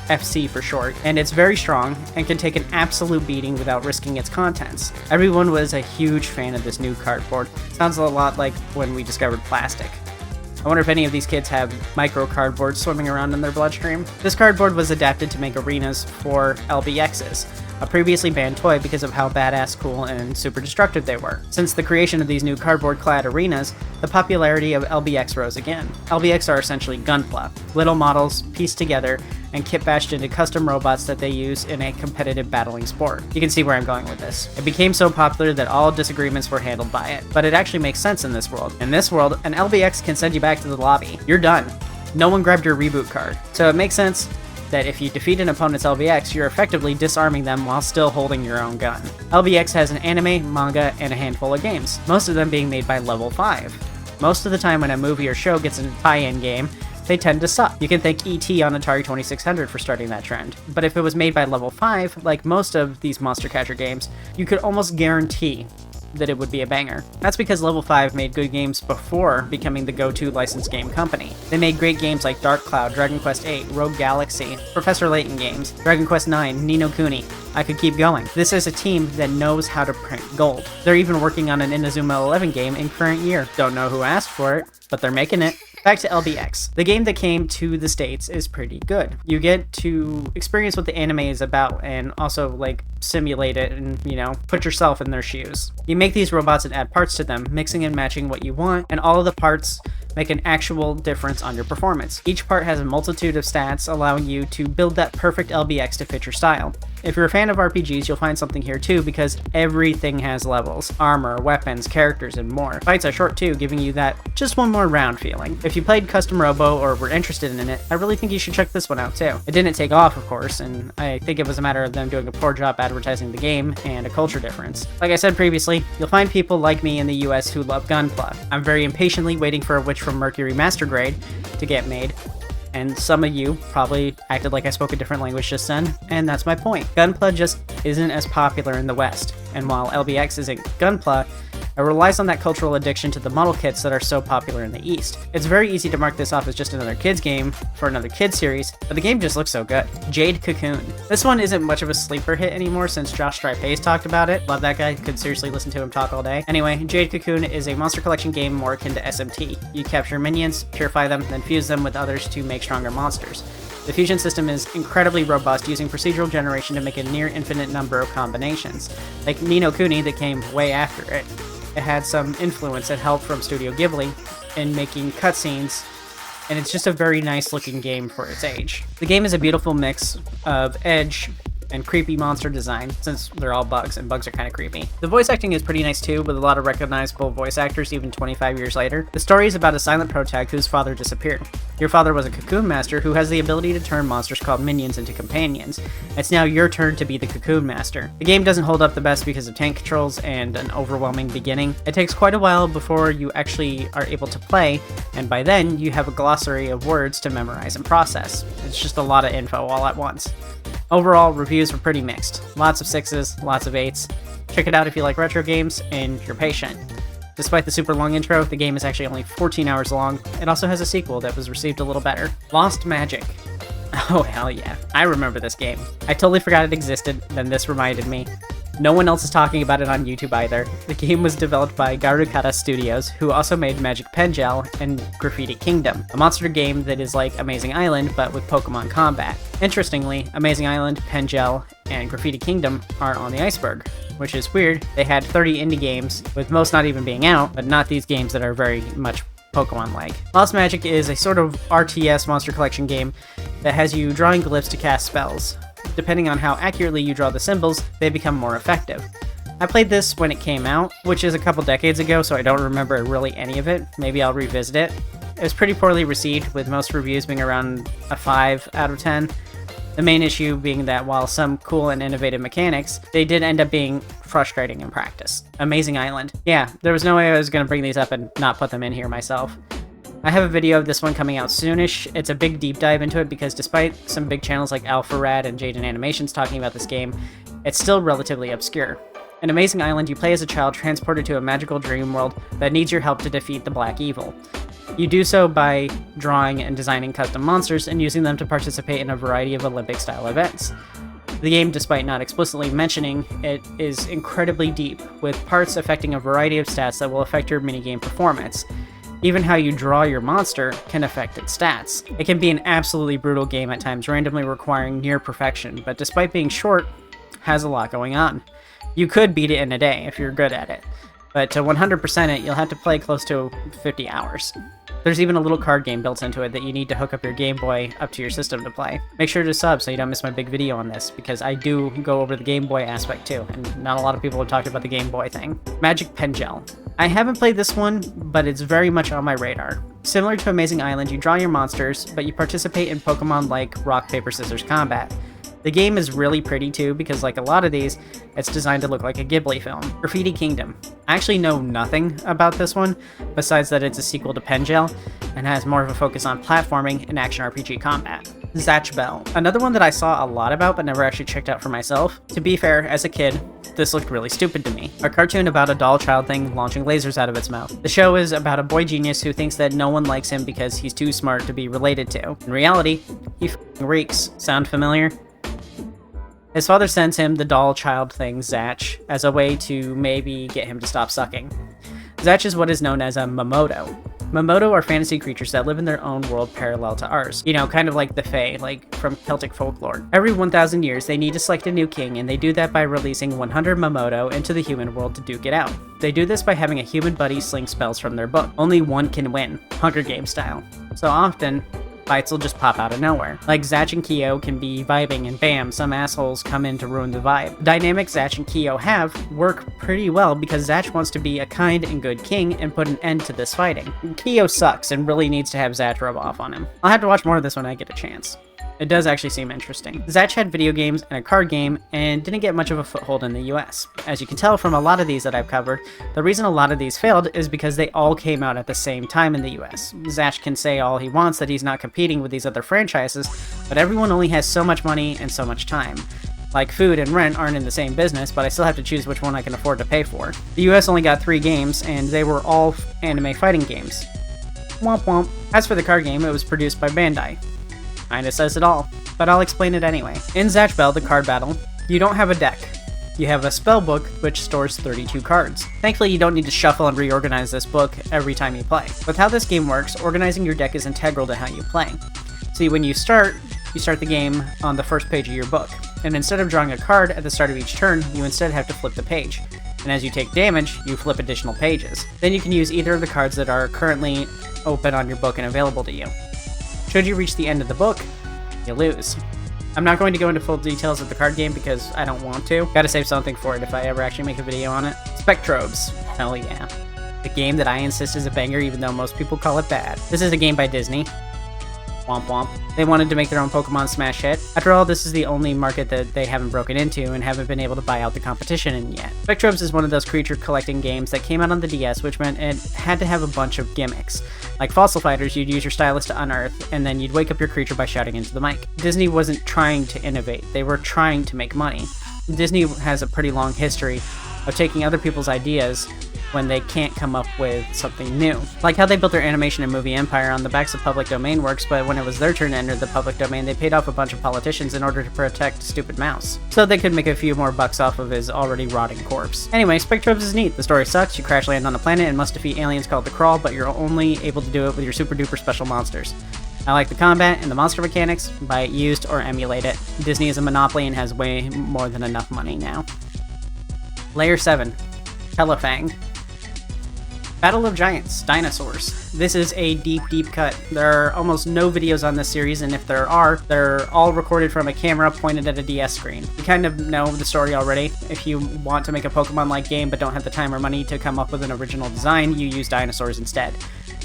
FC for short, and it's very strong and can take an absolute beating without risking its contents. Everyone was a huge fan of this new cardboard. Sounds a lot like when we discovered plastic. I wonder if any of these kids have micro cardboard swimming around in their bloodstream. This cardboard was adapted to make arenas for LBXs, a previously banned toy because of how badass, cool, and super destructive they were. Since the creation of these new cardboard-clad arenas, the popularity of LBX rose again. LBX are essentially gunpla, little models pieced together and kit-bashed into custom robots that they use in a competitive battling sport. You can see where I'm going with this. It became so popular that all disagreements were handled by it, but it actually makes sense in this world. In this world, an LBX can send you back to the lobby. You're done. No one grabbed your reboot card. So it makes sense that if you defeat an opponent's LBX, you're effectively disarming them while still holding your own gun. LBX has an anime, manga, and a handful of games, most of them being made by Level 5. Most of the time when a movie or show gets a tie-in game, they tend to suck. You can thank E.T. on Atari 2600 for starting that trend. But if it was made by Level 5, like most of these Monster Catcher games, you could almost guarantee that it would be a banger. That's because Level 5 made good games before becoming the go-to licensed game company. They made great games like Dark Cloud, Dragon Quest VIII, Rogue Galaxy, Professor Layton games, Dragon Quest IX, Ni no Kuni. I could keep going. This is a team that knows how to print gold. They're even working on an Inazuma 11 game in current year. Don't know who asked for it, but they're making it. Back to LBX. The game that came to the States is pretty good. You get to experience what the anime is about and also like simulate it and, you know, put yourself in their shoes. You make these robots and add parts to them, mixing and matching what you want, and all of the parts make an actual difference on your performance. Each part has a multitude of stats, allowing you to build that perfect LBX to fit your style. If you're a fan of RPGs, you'll find something here too, because everything has levels, armor, weapons, characters, and more. Fights are short too, giving you that just one more round feeling. If you played Custom Robo or were interested in it, I really think you should check this one out too. It didn't take off, of course, and I think it was a matter of them doing a poor job advertising the game and a culture difference. Like I said previously, you'll find people like me in the US who love Gunpla. I'm very impatiently waiting for a Witch from Mercury Master Grade to get made, and some of you probably acted like I spoke a different language just then, and that's my point. Gunpla just isn't as popular in the West, and while LBX isn't Gunpla, it relies on that cultural addiction to the model kits that are so popular in the East. It's very easy to mark this off as just another kids game for another kids series, but the game just looks so good. Jade Cocoon. This one isn't much of a sleeper hit anymore since Josh Stripe talked about it. Love that guy, could seriously listen to him talk all day. Anyway, Jade Cocoon is a monster collection game more akin to SMT. You capture minions, purify them, then fuse them with others to make stronger monsters. The fusion system is incredibly robust, using procedural generation to make a near infinite number of combinations. Like Ni no Kuni that came way after it. It had some influence and help from Studio Ghibli in making cutscenes, and it's just a very nice looking game for its age. The game is a beautiful mix of edge and creepy monster design, since they're all bugs, and bugs are kind of creepy. The voice acting is pretty nice too, with a lot of recognizable voice actors even 25 years later. The story is about a silent protag whose father disappeared. Your father was a cocoon master who has the ability to turn monsters called minions into companions. It's now your turn to be the cocoon master. The game doesn't hold up the best because of tank controls and an overwhelming beginning. It takes quite a while before you actually are able to play, and by then you have a glossary of words to memorize and process. It's just a lot of info all at once. Overall, reviews were pretty mixed. Lots of 6s, lots of 8s. Check it out if you like retro games and you're patient. Despite the super long intro, the game is actually only 14 hours long. It also has a sequel that was received a little better. Lost Magic. Oh hell yeah, I remember this game. I totally forgot it existed, then this reminded me. No one else is talking about it on YouTube either. The game was developed by Garukata Studios, who also made Magic Pen Gel and Graffiti Kingdom, a monster game that is like Amazing Island, but with Pokemon combat. Interestingly, Amazing Island, Pen Gel, and Graffiti Kingdom are on the Iceberg, which is weird. They had 30 indie games, with most not even being out, but not these games that are very much Pokemon-like. Lost Magic is a sort of RTS monster collection game that has you drawing glyphs to cast spells. Depending on how accurately you draw the symbols, they become more effective. I played this when it came out, which is a couple decades ago, so I don't remember really any of it. Maybe I'll revisit it. It was pretty poorly received, with most reviews being around a 5 out of 10. The main issue being that while some cool and innovative mechanics, they did end up being frustrating in practice. Amazing Island. Yeah, there was no way I was going to bring these up and not put them in here myself. I have a video of this one coming out soonish. It's a big deep dive into it because despite some big channels like AlphaRad and Jaden Animations talking about this game, it's still relatively obscure. In Amazing Island, you play as a child transported to a magical dream world that needs your help to defeat the Black Evil. You do so by drawing and designing custom monsters and using them to participate in a variety of Olympic-style events. The game, despite not explicitly mentioning it, is incredibly deep, with parts affecting a variety of stats that will affect your minigame performance. Even how you draw your monster can affect its stats. It can be an absolutely brutal game at times, randomly requiring near perfection, but despite being short, has a lot going on. You could beat it in a day if you're good at it, but to 100% it, you'll have to play close to 50 hours. There's even a little card game built into it that you need to hook up your Game Boy up to your system to play. Make sure to sub so you don't miss my big video on this, because I do go over the Game Boy aspect too, and not a lot of people have talked about the Game Boy thing. Magic Pen Gel. I haven't played this one, but it's very much on my radar. Similar to Amazing Island, you draw your monsters, but you participate in Pokemon like rock, paper, scissors combat. The game is really pretty too, because like a lot of these, it's designed to look like a Ghibli film. Graffiti Kingdom. I actually know nothing about this one, besides that it's a sequel to Pen Gel, and has more of a focus on platforming and action RPG combat. Zatch Bell. Another one that I saw a lot about, but never actually checked out for myself. To be fair, as a kid, this looked really stupid to me. A cartoon about a doll child thing launching lasers out of its mouth. The show is about a boy genius who thinks that no one likes him because he's too smart to be related to. In reality, he f***ing reeks. Sound familiar? His father sends him the doll child thing, Zatch, as a way to maybe get him to stop sucking. Zatch is what is known as a Mamoto. Mamoto are fantasy creatures that live in their own world parallel to ours. You know, kind of like the Fae, like from Celtic folklore. Every 1,000 years, they need to select a new king, and they do that by releasing 100 Mamoto into the human world to duke it out. They do this by having a human buddy sling spells from their book. Only one can win, Hunger Games style. So often, fights will just pop out of nowhere. Like Zatch and Kyo can be vibing and bam, some assholes come in to ruin the vibe. The dynamics Zatch and Kyo have work pretty well because Zatch wants to be a kind and good king and put an end to this fighting. Kyo sucks and really needs to have Zatch rub off on him. I'll have to watch more of this when I get a chance. It does actually seem interesting. Zatch had video games and a card game and didn't get much of a foothold in the US. As you can tell from a lot of these that I've covered, the reason a lot of these failed is because they all came out at the same time in the US. Zatch can say all he wants that he's not competing with these other franchises, but everyone only has so much money and so much time. Like food and rent aren't in the same business, but I still have to choose which one I can afford to pay for. The US only got 3 games, and they were all anime fighting games. Womp womp. As for the card game, it was produced by Bandai. Kinda says it all, but I'll explain it anyway. In Zatch Bell, the card battle, you don't have a deck. You have a spell book, which stores 32 cards. Thankfully, you don't need to shuffle and reorganize this book every time you play. With how this game works, organizing your deck is integral to how you play. See, when you start the game on the first page of your book, and instead of drawing a card at the start of each turn, you instead have to flip the page. And as you take damage, you flip additional pages. Then you can use either of the cards that are currently open on your book and available to you. Should you reach the end of the book, you lose. I'm not going to go into full details of the card game because I don't want to. Gotta save something for it if I ever actually make a video on it. Spectrobes. Hell yeah. The game that I insist is a banger even though most people call it bad. This is a game by Disney. Womp womp. They wanted to make their own Pokemon smash hit. After all, this is the only market that they haven't broken into and haven't been able to buy out the competition in yet. Spectrobes is one of those creature collecting games that came out on the DS, which meant it had to have a bunch of gimmicks. Like Fossil Fighters, you'd use your stylus to unearth, and then you'd wake up your creature by shouting into the mic. Disney wasn't trying to innovate, they were trying to make money. Disney has a pretty long history of taking other people's ideas when they can't come up with something new. Like how they built their animation and movie empire on the backs of public domain works, but when it was their turn to enter the public domain, they paid off a bunch of politicians in order to protect Stupid Mouse, so they could make a few more bucks off of his already rotting corpse. Anyway, Spectrobes is neat. The story sucks, you crash land on a planet and must defeat aliens called the Crawl, but you're only able to do it with your super duper special monsters. I like the combat and the monster mechanics, buy it used or emulate it. Disney is a monopoly and has way more than enough money now. Layer 7. Telefang. Battle of Giants, Dinosaurs. This is a deep cut. There are almost no videos on this series, and if there are, they're all recorded from a camera pointed at a DS screen. You kind of know the story already. If you want to make a Pokemon-like game but don't have the time or money to come up with an original design, you use dinosaurs instead.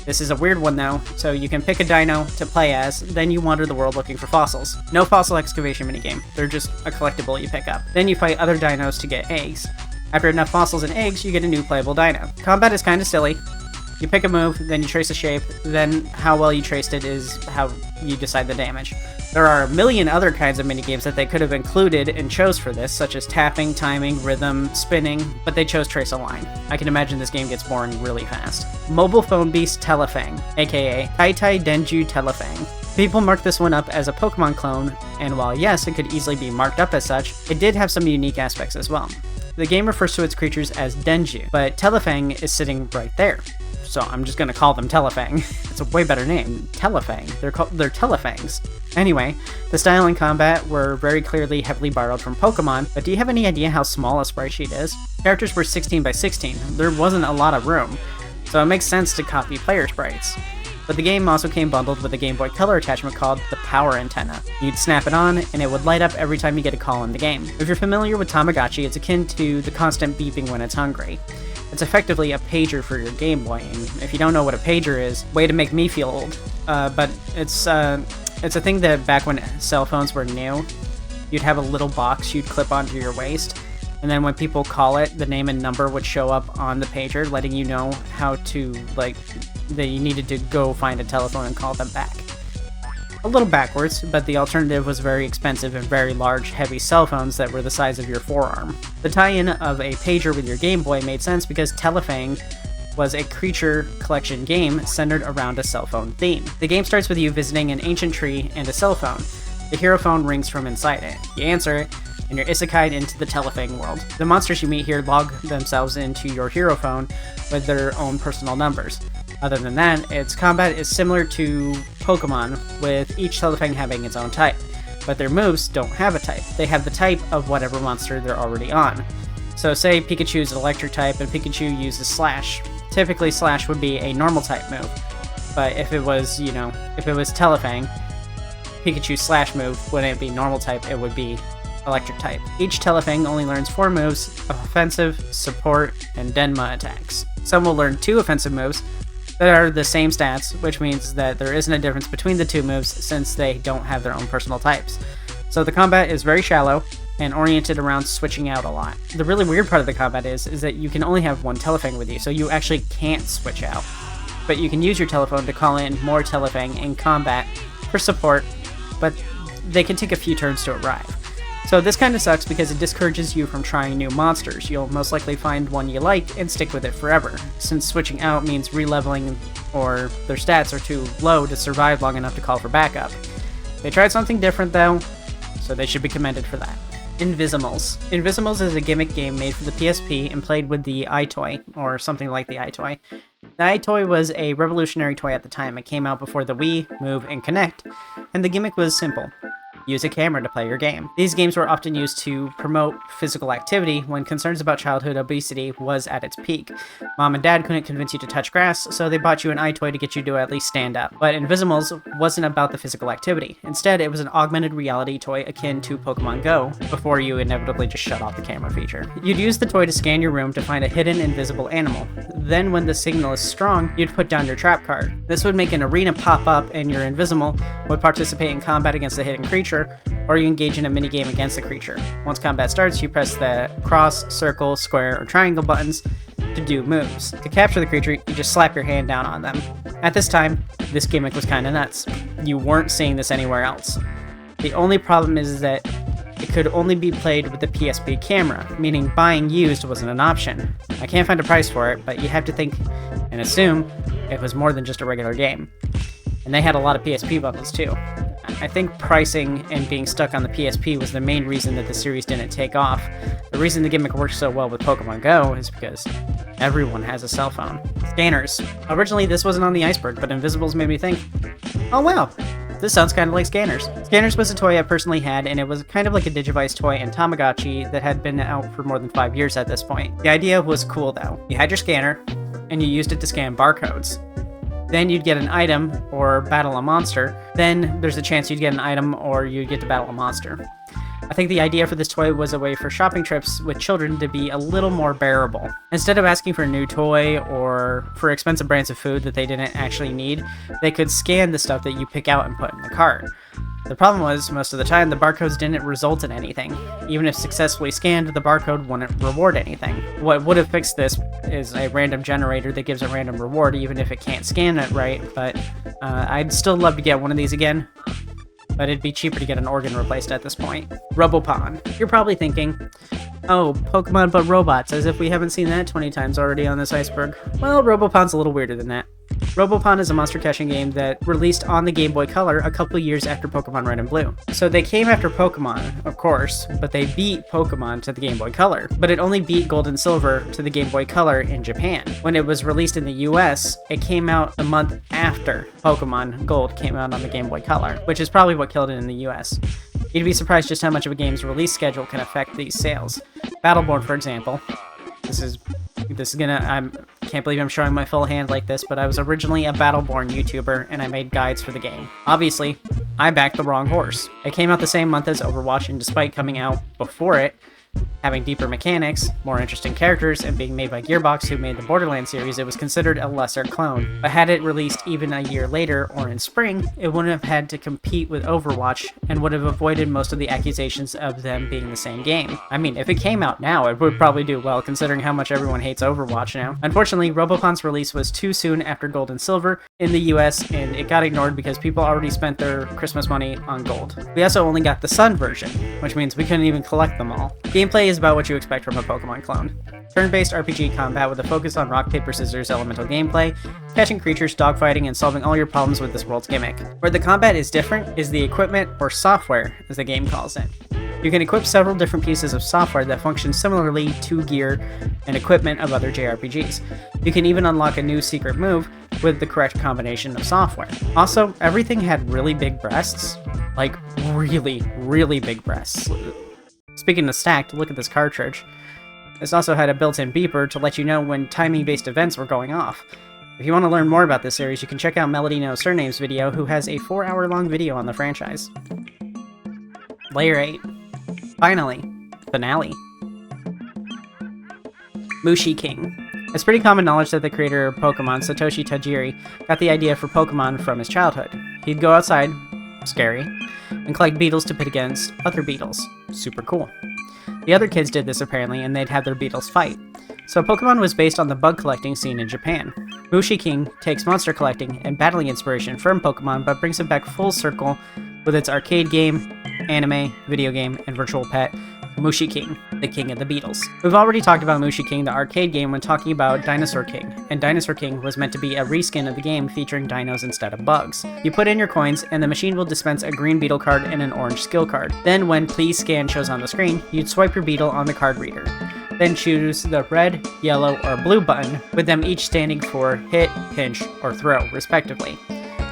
This is a weird one though, so you can pick a dino to play as, then you wander the world looking for fossils. No fossil excavation minigame, they're just a collectible you pick up. Then you fight other dinos to get eggs. After enough fossils and eggs, you get a new playable dino. Combat is kinda silly. You pick a move, then you trace a shape, then how well you traced it is how you decide the damage. There are a million other kinds of minigames that they could have included and chose for this, such as tapping, timing, rhythm, spinning, but they chose Trace a Line. I can imagine this game gets boring really fast. Mobile Phone Beast Telefang, aka Tai Denju Telefang. People marked this one up as a Pokemon clone, and while yes, it could easily be marked up as such, it did have some unique aspects as well. The game refers to its creatures as Denju, but Telefang is sitting right there. So I'm just gonna call them Telefang. It's a way better name, Telefang. They're Telefangs. Anyway, the style and combat were very clearly heavily borrowed from Pokemon, but do you have any idea how small a sprite sheet is? Characters were 16 by 16. There wasn't a lot of room, so it makes sense to copy player sprites. But the game also came bundled with a Game Boy Color attachment called the Power Antenna. You'd snap it on, and it would light up every time you get a call in the game. If you're familiar with Tamagotchi, it's akin to the constant beeping when it's hungry. It's effectively a pager for your Game Boy, and if you don't know what a pager is, way to make me feel old. But it's a thing that back when cell phones were new, you'd have a little box you'd clip onto your waist, and then when people call it, the name and number would show up on the pager, letting you know how to, like, that you needed to go find a telephone and call them back. A little backwards, but the alternative was very expensive and very large, heavy cell phones that were the size of your forearm. The tie-in of a pager with your Game Boy made sense because Telefang was a creature collection game centered around a cell phone theme. The game starts with you visiting an ancient tree and a cell phone. The hero phone rings from inside it. You answer it, and you're isekai'd into the Telefang world. The monsters you meet here log themselves into your hero phone with their own personal numbers. Other than that, its combat is similar to Pokemon, with each Telefang having its own type, but their moves don't have a type. They have the type of whatever monster they're already on. So say Pikachu's an electric type and Pikachu uses Slash. Typically Slash would be a normal type move, but if it was, if it was Telefang, Pikachu's Slash move wouldn't be normal type, it would be electric type. Each Telefang only learns 4 moves: offensive, support, and Denma attacks. Some will learn 2 offensive moves that are the same stats, which means that there isn't a difference between the 2 moves since they don't have their own personal types. So the combat is very shallow and oriented around switching out a lot. The really weird part of the combat is that you can only have one Telefang with you, so you actually can't switch out. But you can use your telephone to call in more Telefang in combat for support, but they can take a few turns to arrive. So this kind of sucks because it discourages you from trying new monsters. You'll most likely find one you like and stick with it forever, since switching out means re-leveling or their stats are too low to survive long enough to call for backup. They tried something different though, so they should be commended for that. Invisimals. Invisimals is a gimmick game made for the PSP and played with the iToy, or something like the iToy. The iToy was a revolutionary toy at the time. It came out before the Wii, Move, and Kinect, and the gimmick was simple. Use a camera to play your game. These games were often used to promote physical activity when concerns about childhood obesity was at its peak. Mom and Dad couldn't convince you to touch grass, so they bought you an iToy to get you to at least stand up. But Invisimals wasn't about the physical activity. Instead, it was an augmented reality toy akin to Pokemon Go, before you inevitably just shut off the camera feature. You'd use the toy to scan your room to find a hidden invisible animal. Then when the signal is strong, you'd put down your trap card. This would make an arena pop up and your Invisimal would participate in combat against the hidden creature, or you engage in a minigame against the creature. Once combat starts, you press the cross, circle, square, or triangle buttons to do moves. To capture the creature, you just slap your hand down on them. At this time, this gimmick was kinda nuts. You weren't seeing this anywhere else. The only problem is that it could only be played with the PSP camera, meaning buying used wasn't an option. I can't find a price for it, but you have to think and assume it was more than just a regular game. And they had a lot of PSP bundles too. I think pricing and being stuck on the PSP was the main reason that the series didn't take off. The reason the gimmick works so well with Pokemon Go is because everyone has a cell phone. Scanners. Originally this wasn't on the Iceberg, but Invisibles made me think, oh wow, this sounds kind of like Scanners. Scanners was a toy I personally had, and it was kind of like a Digivice toy and Tamagotchi that had been out for more than 5 years at this point. The idea was cool though. You had your scanner, and you used it to scan barcodes. Then you'd get an item or battle a monster. Then there's a chance you'd get an item or you'd get to battle a monster. I think the idea for this toy was a way for shopping trips with children to be a little more bearable. Instead of asking for a new toy or for expensive brands of food that they didn't actually need, they could scan the stuff that you pick out and put in the cart. The problem was, most of the time, the barcodes didn't result in anything. Even if successfully scanned, the barcode wouldn't reward anything. What would have fixed this is a random generator that gives a random reward, even if it can't scan it right, but I'd still love to get one of these again. but it'd be cheaper to get an organ replaced at this point. Robopon. You're probably thinking, oh, Pokemon but robots, as if we haven't seen that 20 times already on this iceberg. Well, Robopon's a little weirder than that. Robopon is a monster catching game that released on the Game Boy Color a couple years after Pokemon Red and Blue. So they came after Pokemon, of course, but they beat Pokemon to the Game Boy Color. But it only beat Gold and Silver to the Game Boy Color in Japan. When it was released in the US, it came out a month after Pokemon Gold came out on the Game Boy Color, which is probably what killed it in the US. You'd be surprised just how much of a game's release schedule can affect these sales. Battleborn, for example. This is gonna, can't believe I'm showing my full hand like this, but I was originally a Battleborn YouTuber, and I made guides for the game. Obviously, I backed the wrong horse. It came out the same month as Overwatch, and despite coming out before it, having deeper mechanics, more interesting characters, and being made by Gearbox, who made the Borderlands series, it was considered a lesser clone. But had it released even a year later, or in spring, it wouldn't have had to compete with Overwatch, and would have avoided most of the accusations of them being the same game. I mean, if it came out now, it would probably do well, considering how much everyone hates Overwatch now. Unfortunately, Robopon's release was too soon after Gold and Silver in the US, and it got ignored because people already spent their Christmas money on Gold. We also only got the Sun version, which means we couldn't even collect them all. Gameplay is about what you expect from a Pokemon clone. Turn-based RPG combat with a focus on rock, paper, scissors elemental gameplay, catching creatures, dogfighting, and solving all your problems with this world's gimmick. Where the combat is different is the equipment, or software, as the game calls it. You can equip several different pieces of software that function similarly to gear and equipment of other JRPGs. You can even unlock a new secret move with the correct combination of software. Also, everything had really big breasts. Like, really, really big breasts. Speaking of stacked, look at this cartridge. This also had a built-in beeper to let you know when timing-based events were going off. If you want to learn more about this series, you can check out Melody No Surname's video, who has a 4-hour-long video on the franchise. Layer 8. Finally. Finale. Mushi King. It's pretty common knowledge that the creator of Pokemon, Satoshi Tajiri, got the idea for Pokemon from his childhood. He'd go outside, scary, and collect beetles to pit against other beetles. Super cool. The other kids did this apparently, and they'd have their beetles fight. So Pokemon was based on the bug collecting scene in Japan. Mushi King takes monster collecting and battling inspiration from Pokemon, but brings it back full circle with its arcade game, anime, video game, and virtual pet, Mushi King, the king of the beetles. We've already talked about Mushi King, the arcade game, when talking about Dinosaur King, and Dinosaur King was meant to be a reskin of the game featuring dinos instead of bugs. You put in your coins, and the machine will dispense a green beetle card and an orange skill card. Then when Please Scan shows on the screen, you'd swipe your beetle on the card reader. Then choose the red, yellow, or blue button, with them each standing for hit, pinch, or throw, respectively.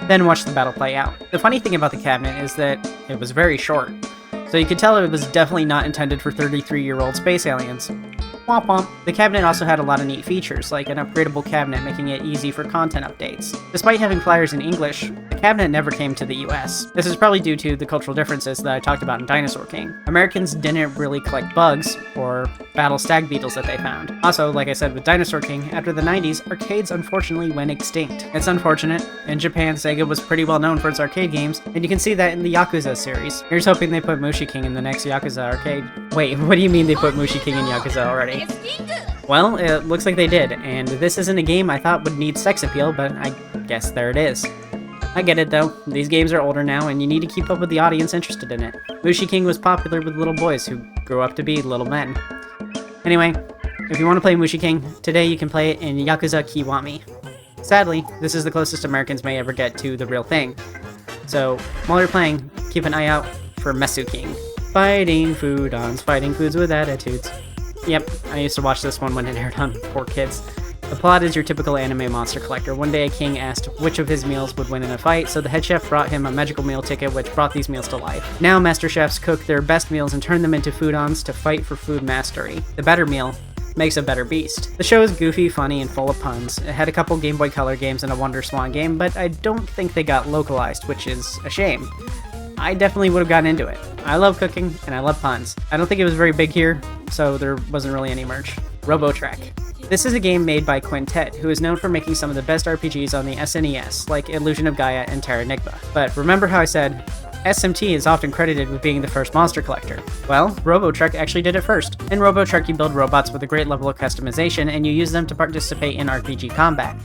Then watch the battle play out. The funny thing about the cabinet is that it was very short, so you could tell it was definitely not intended for 33-year-old space aliens. Womp womp. The cabinet also had a lot of neat features, like an upgradable cabinet making it easy for content updates. Despite having flyers in English, the cabinet never came to the US. This is probably due to the cultural differences that I talked about in Dinosaur King. Americans didn't really collect bugs, or battle stag beetles that they found. Also, like I said with Dinosaur King, after the 90s, arcades unfortunately went extinct. It's unfortunate. In Japan, Sega was pretty well known for its arcade games, and you can see that in the Yakuza series. Here's hoping they put Mushi King in the next Yakuza arcade. Wait, what do you mean they put Mushi King in Yakuza already? Well, it looks like they did, and this isn't a game I thought would need sex appeal, but I guess there it is. I get it though, these games are older now and you need to keep up with the audience interested in it. Mushi King was popular with little boys who grew up to be little men. Anyway, if you want to play Mushi King, today you can play it in Yakuza Kiwami. Sadly, this is the closest Americans may ever get to the real thing. So, while you're playing, keep an eye out for Mesu King. Fighting foodons, fighting foods with attitudes. Yep, I used to watch this one when it aired on 4Kids. The plot is your typical anime monster collector. One day a king asked which of his meals would win in a fight, so the head chef brought him a magical meal ticket which brought these meals to life. Now master chefs cook their best meals and turn them into foodons to fight for food mastery. The better meal makes a better beast. The show is goofy, funny, and full of puns. It had a couple Game Boy Color games and a Wonder Swan game, but I don't think they got localized, which is a shame. I definitely would have gotten into it. I love cooking, and I love puns. I don't think it was very big here, so there wasn't really any merch. Robotrek. This is a game made by Quintet, who is known for making some of the best RPGs on the SNES, like Illusion of Gaia and Terranigma. But remember how I said, SMT is often credited with being the first monster collector. Well, Robotrek actually did it first. In Robotrek you build robots with a great level of customization, and you use them to participate in RPG combat.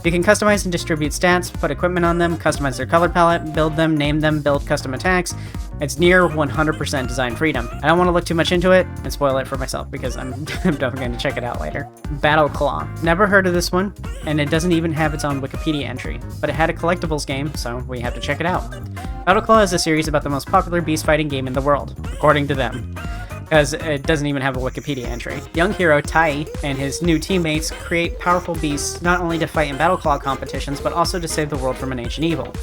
You can customize and distribute stats, put equipment on them, customize their color palette, build them, name them, build custom attacks. It's near 100% design freedom. I don't want to look too much into it and spoil it for myself because I'm definitely going to check it out later. Battle Claw. Never heard of this one, and it doesn't even have its own Wikipedia entry, but it had a collectibles game, so we have to check it out. Battle Claw is a series about the most popular beast fighting game in the world, according to them, because it doesn't even have a Wikipedia entry. Young hero Tai and his new teammates create powerful beasts not only to fight in Battle Claw competitions, but also to save the world from an ancient evil.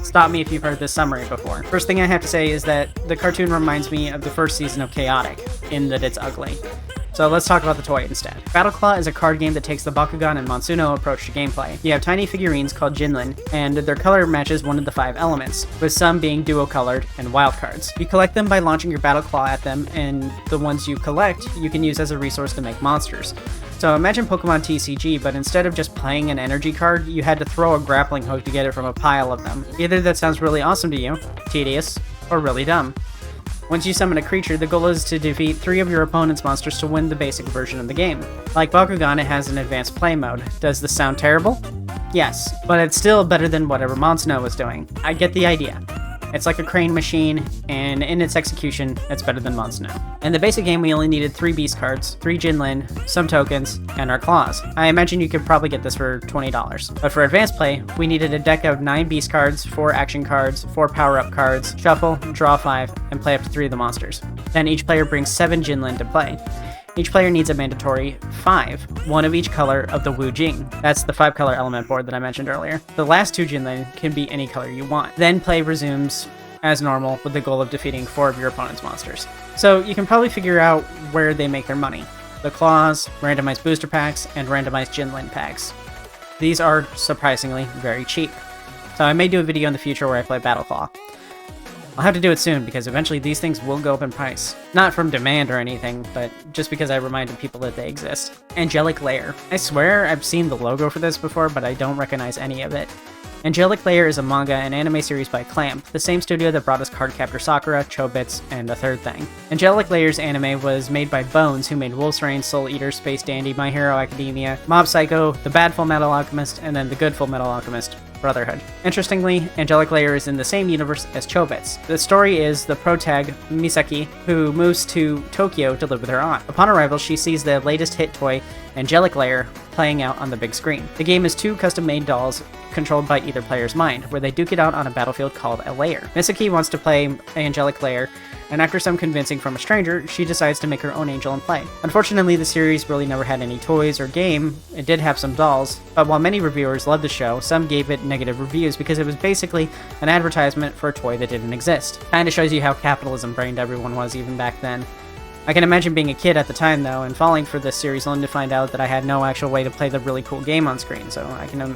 Stop me if you've heard this summary before. First thing I have to say is that the cartoon reminds me of the first season of Chaotic, in that it's ugly. So let's talk about the toy instead. Battle Claw is a card game that takes the Bakugan and Monsuno approach to gameplay. You have tiny figurines called Jinlin, and their color matches one of the 5 elements, with some being duo-colored and wild cards. You collect them by launching your Battle Claw at them, and the ones you collect, you can use as a resource to make monsters. So imagine Pokemon TCG, but instead of just playing an energy card, you had to throw a grappling hook to get it from a pile of them. Either that sounds really awesome to you, tedious, or really dumb. Once you summon a creature, the goal is to defeat 3 of your opponent's monsters to win the basic version of the game. Like Bakugan, it has an advanced play mode. Does this sound terrible? Yes, but it's still better than whatever Monsuno was doing. I get the idea. It's like a crane machine, and in its execution, it's better than Monsuno. In the basic game, we only needed 3 beast cards, 3 Jinlin, some tokens, and our claws. I imagine you could probably get this for $20. But for advanced play, we needed a deck of 9 beast cards, 4 action cards, 4 power-up cards, shuffle, draw 5, and play up to 3 of the monsters. Then each player brings 7 Jinlin to play. Each player needs a mandatory 5, 1 of each color of the Wu Jing. That's the 5-color element board that I mentioned earlier. The last 2 Jinlin can be any color you want. Then play resumes as normal with the goal of defeating 4 of your opponent's monsters. So you can probably figure out where they make their money. The claws, randomized booster packs, and randomized Jinlin packs. These are surprisingly very cheap. So I may do a video in the future where I play Battle Claw. I'll have to do it soon, because eventually these things will go up in price. Not from demand or anything, but just because I reminded people that they exist. Angelic Lair. I swear I've seen the logo for this before, but I don't recognize any of it. Angelic Lair is a manga and anime series by Clamp, the same studio that brought us Cardcaptor Sakura, Chobits, and a third thing. Angelic Lair's anime was made by Bones, who made Wolf's Rain, Soul Eater, Space Dandy, My Hero Academia, Mob Psycho, The Bad Full Metal Alchemist, and then The Good Full Metal Alchemist, Brotherhood. Interestingly, Angelic Lair is in the same universe as Chobits. The story is the protag, Misaki, who moves to Tokyo to live with her aunt. Upon arrival, she sees the latest hit toy, Angelic Lair, playing out on the big screen. The game is 2 custom-made dolls controlled by either player's mind, where they duke it out on a battlefield called a lair. Misaki wants to play Angelic Lair, and after some convincing from a stranger, she decides to make her own angel and play. Unfortunately, the series really never had any toys or game. It did have some dolls, but while many reviewers loved the show, some gave it negative reviews because it was basically an advertisement for a toy that didn't exist. Kinda shows you how capitalism-brained everyone was even back then. I can imagine being a kid at the time, though, and falling for this series only to find out that I had no actual way to play the really cool game on screen, so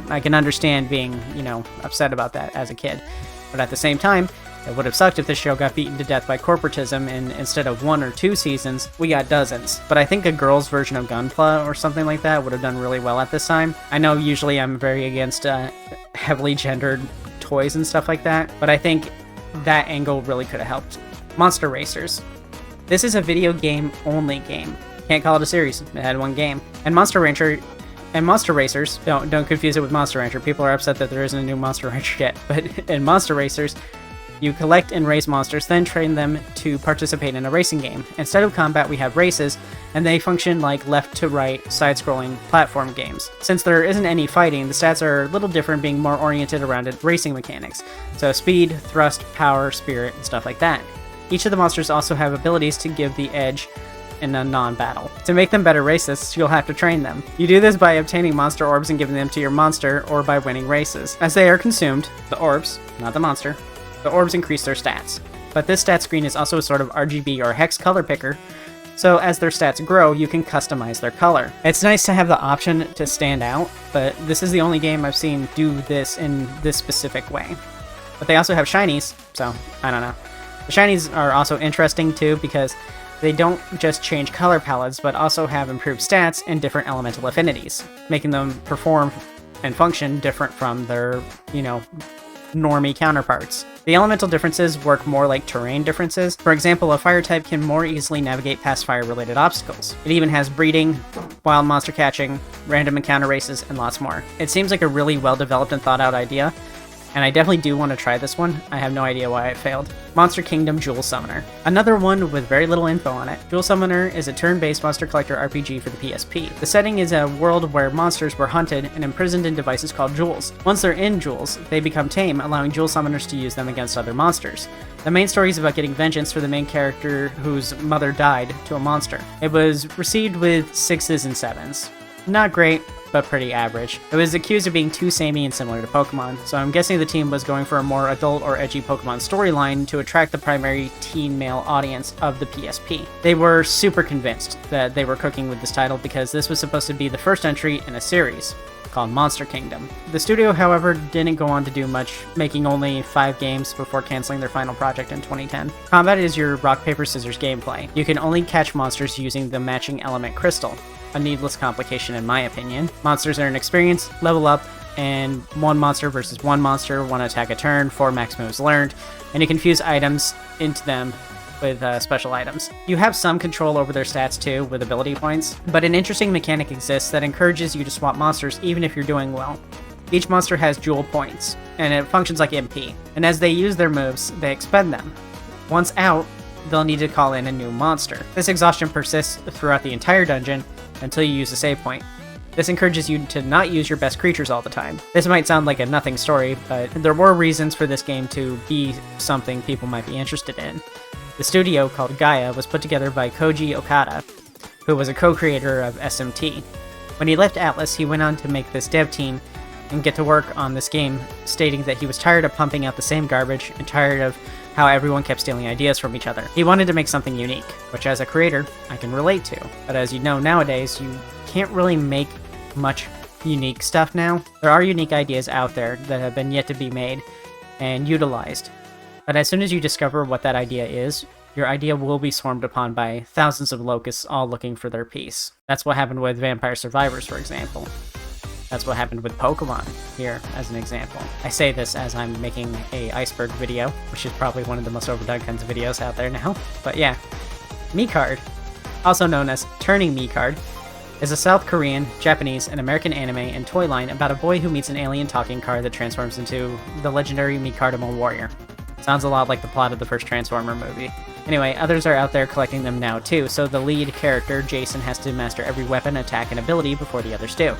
I can understand being, upset about that as a kid. But at the same time, it would have sucked if this show got beaten to death by corporatism, and instead of 1 or 2 seasons, we got dozens. But I think a girl's version of Gunpla or something like that would have done really well at this time. I know usually I'm very against heavily gendered toys and stuff like that, but I think that angle really could have helped. Monster Racers. This is a video game only game. Can't call it a series. It had 1 game. And Monster Racers, don't confuse it with Monster Rancher. People are upset that there isn't a new Monster Rancher yet. But in Monster Racers, you collect and raise monsters, then train them to participate in a racing game. Instead of combat, we have races, and they function like left-to-right, side-scrolling platform games. Since there isn't any fighting, the stats are a little different, being more oriented around racing mechanics. So speed, thrust, power, spirit, and stuff like that. Each of the monsters also have abilities to give the edge in a non-battle. To make them better racists, you'll have to train them. You do this by obtaining monster orbs and giving them to your monster, or by winning races. As they are consumed, the orbs, not the monster, the orbs increase their stats. But this stat screen is also a sort of RGB or hex color picker, so as their stats grow, you can customize their color. It's nice to have the option to stand out, but this is the only game I've seen do this in this specific way. But they also have shinies, so I don't know. The shinies are also interesting too because they don't just change color palettes, but also have improved stats and different elemental affinities, making them perform and function different from their, normie counterparts. The elemental differences work more like terrain differences. For example, a fire type can more easily navigate past fire-related obstacles. It even has breeding, wild monster catching, random encounter races, and lots more. It seems like a really well-developed and thought-out idea, and I definitely do want to try this one. I have no idea why it failed. Monster Kingdom Jewel Summoner. Another one with very little info on it. Jewel Summoner is a turn-based monster collector RPG for the PSP. The setting is a world where monsters were hunted and imprisoned in devices called jewels. Once they're in jewels, they become tame, allowing jewel summoners to use them against other monsters. The main story is about getting vengeance for the main character whose mother died to a monster. It was received with 6s and 7s. Not great, but pretty average. It was accused of being too samey and similar to Pokemon, so I'm guessing the team was going for a more adult or edgy Pokemon storyline to attract the primary teen male audience of the PSP. They were super convinced that they were cooking with this title because this was supposed to be the first entry in a series called Monster Kingdom. The studio, however, didn't go on to do much, making only 5 games before canceling their final project in 2010. Combat is your rock, paper, scissors gameplay. You can only catch monsters using the matching element crystal. A needless complication in my opinion. Monsters earn experience, level up, and one monster versus one monster, 1 attack a turn, 4 max moves learned, and you can fuse items into them with special items. You have some control over their stats too, with ability points, but an interesting mechanic exists that encourages you to swap monsters even if you're doing well. Each monster has jewel points, and it functions like MP, and as they use their moves, they expend them. Once out, they'll need to call in a new monster. This exhaustion persists throughout the entire dungeon, until you use a save point. This encourages you to not use your best creatures all the time. This might sound like a nothing story, but there were reasons for this game to be something people might be interested in. The studio, called Gaia, was put together by Koji Okada, who was a co-creator of SMT. When he left Atlas, he went on to make this dev team and get to work on this game, stating that he was tired of pumping out the same garbage and tired of how everyone kept stealing ideas from each other. He wanted to make something unique, which as a creator, I can relate to. But as you know, nowadays, you can't really make much unique stuff now. There are unique ideas out there that have been yet to be made and utilized. But as soon as you discover what that idea is, your idea will be swarmed upon by thousands of locusts all looking for their piece. That's what happened with Vampire Survivors, for example. That's what happened with Pokemon, here, as an example. I say this as I'm making a Iceberg video, which is probably one of the most overdone kinds of videos out there now. But yeah, Miicard, also known as Turning Miicard, is a South Korean, Japanese, and American anime and toy line about a boy who meets an alien talking car that transforms into the legendary Miicardimo warrior. Sounds a lot like the plot of the first Transformer movie. Anyway, others are out there collecting them now too, so the lead character, Jason, has to master every weapon, attack, and ability before the others do.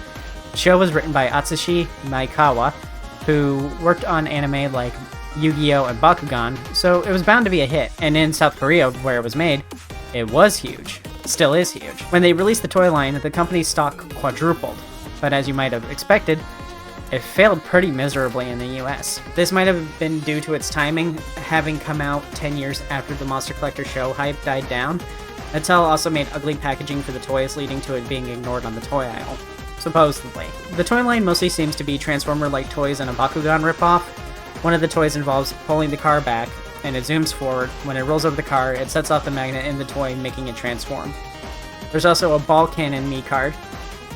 The show was written by Atsushi Maekawa, who worked on anime like Yu-Gi-Oh! And Bakugan, so it was bound to be a hit, and in South Korea, where it was made, it was huge. Still is huge. When they released the toy line, the company's stock quadrupled, but as you might have expected, it failed pretty miserably in the US. This might have been due to its timing, having come out 10 years after the Monster Collector show hype died down. Mattel also made ugly packaging for the toys, leading to it being ignored on the toy aisle. Supposedly. The toy line mostly seems to be Transformer-like toys and a Bakugan ripoff. One of the toys involves pulling the car back, and it zooms forward. When it rolls over the car, it sets off the magnet in the toy, making it transform. There's also a ball cannon Miicard,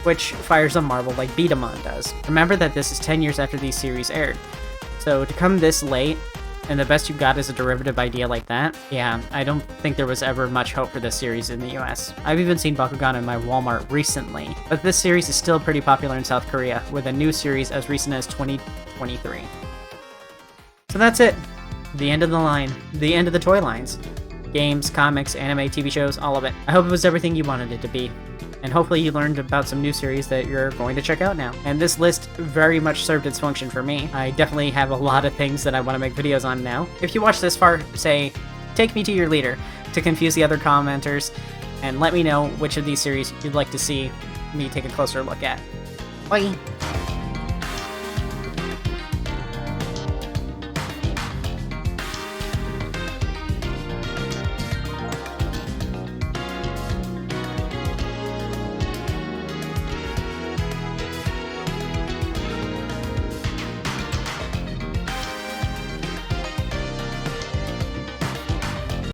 which fires a marble like b-daman does. Remember that this is 10 years after these series aired, so to come this late, and the best you got is a derivative idea like that, yeah, I don't think there was ever much hope for this series in the US. I've even seen Bakugan in my Walmart recently, but this series is still pretty popular in South Korea, with a new series as recent as 2023. So that's it. The end of the line. The end of the toy lines. Games, comics, anime, TV shows, all of it. I hope it was everything you wanted it to be. And hopefully you learned about some new series that you're going to check out now. And this list very much served its function for me. I definitely have a lot of things that I want to make videos on now. If you watch this far, say, take me to your leader to confuse the other commenters, and let me know which of these series you'd like to see me take a closer look at. Bye!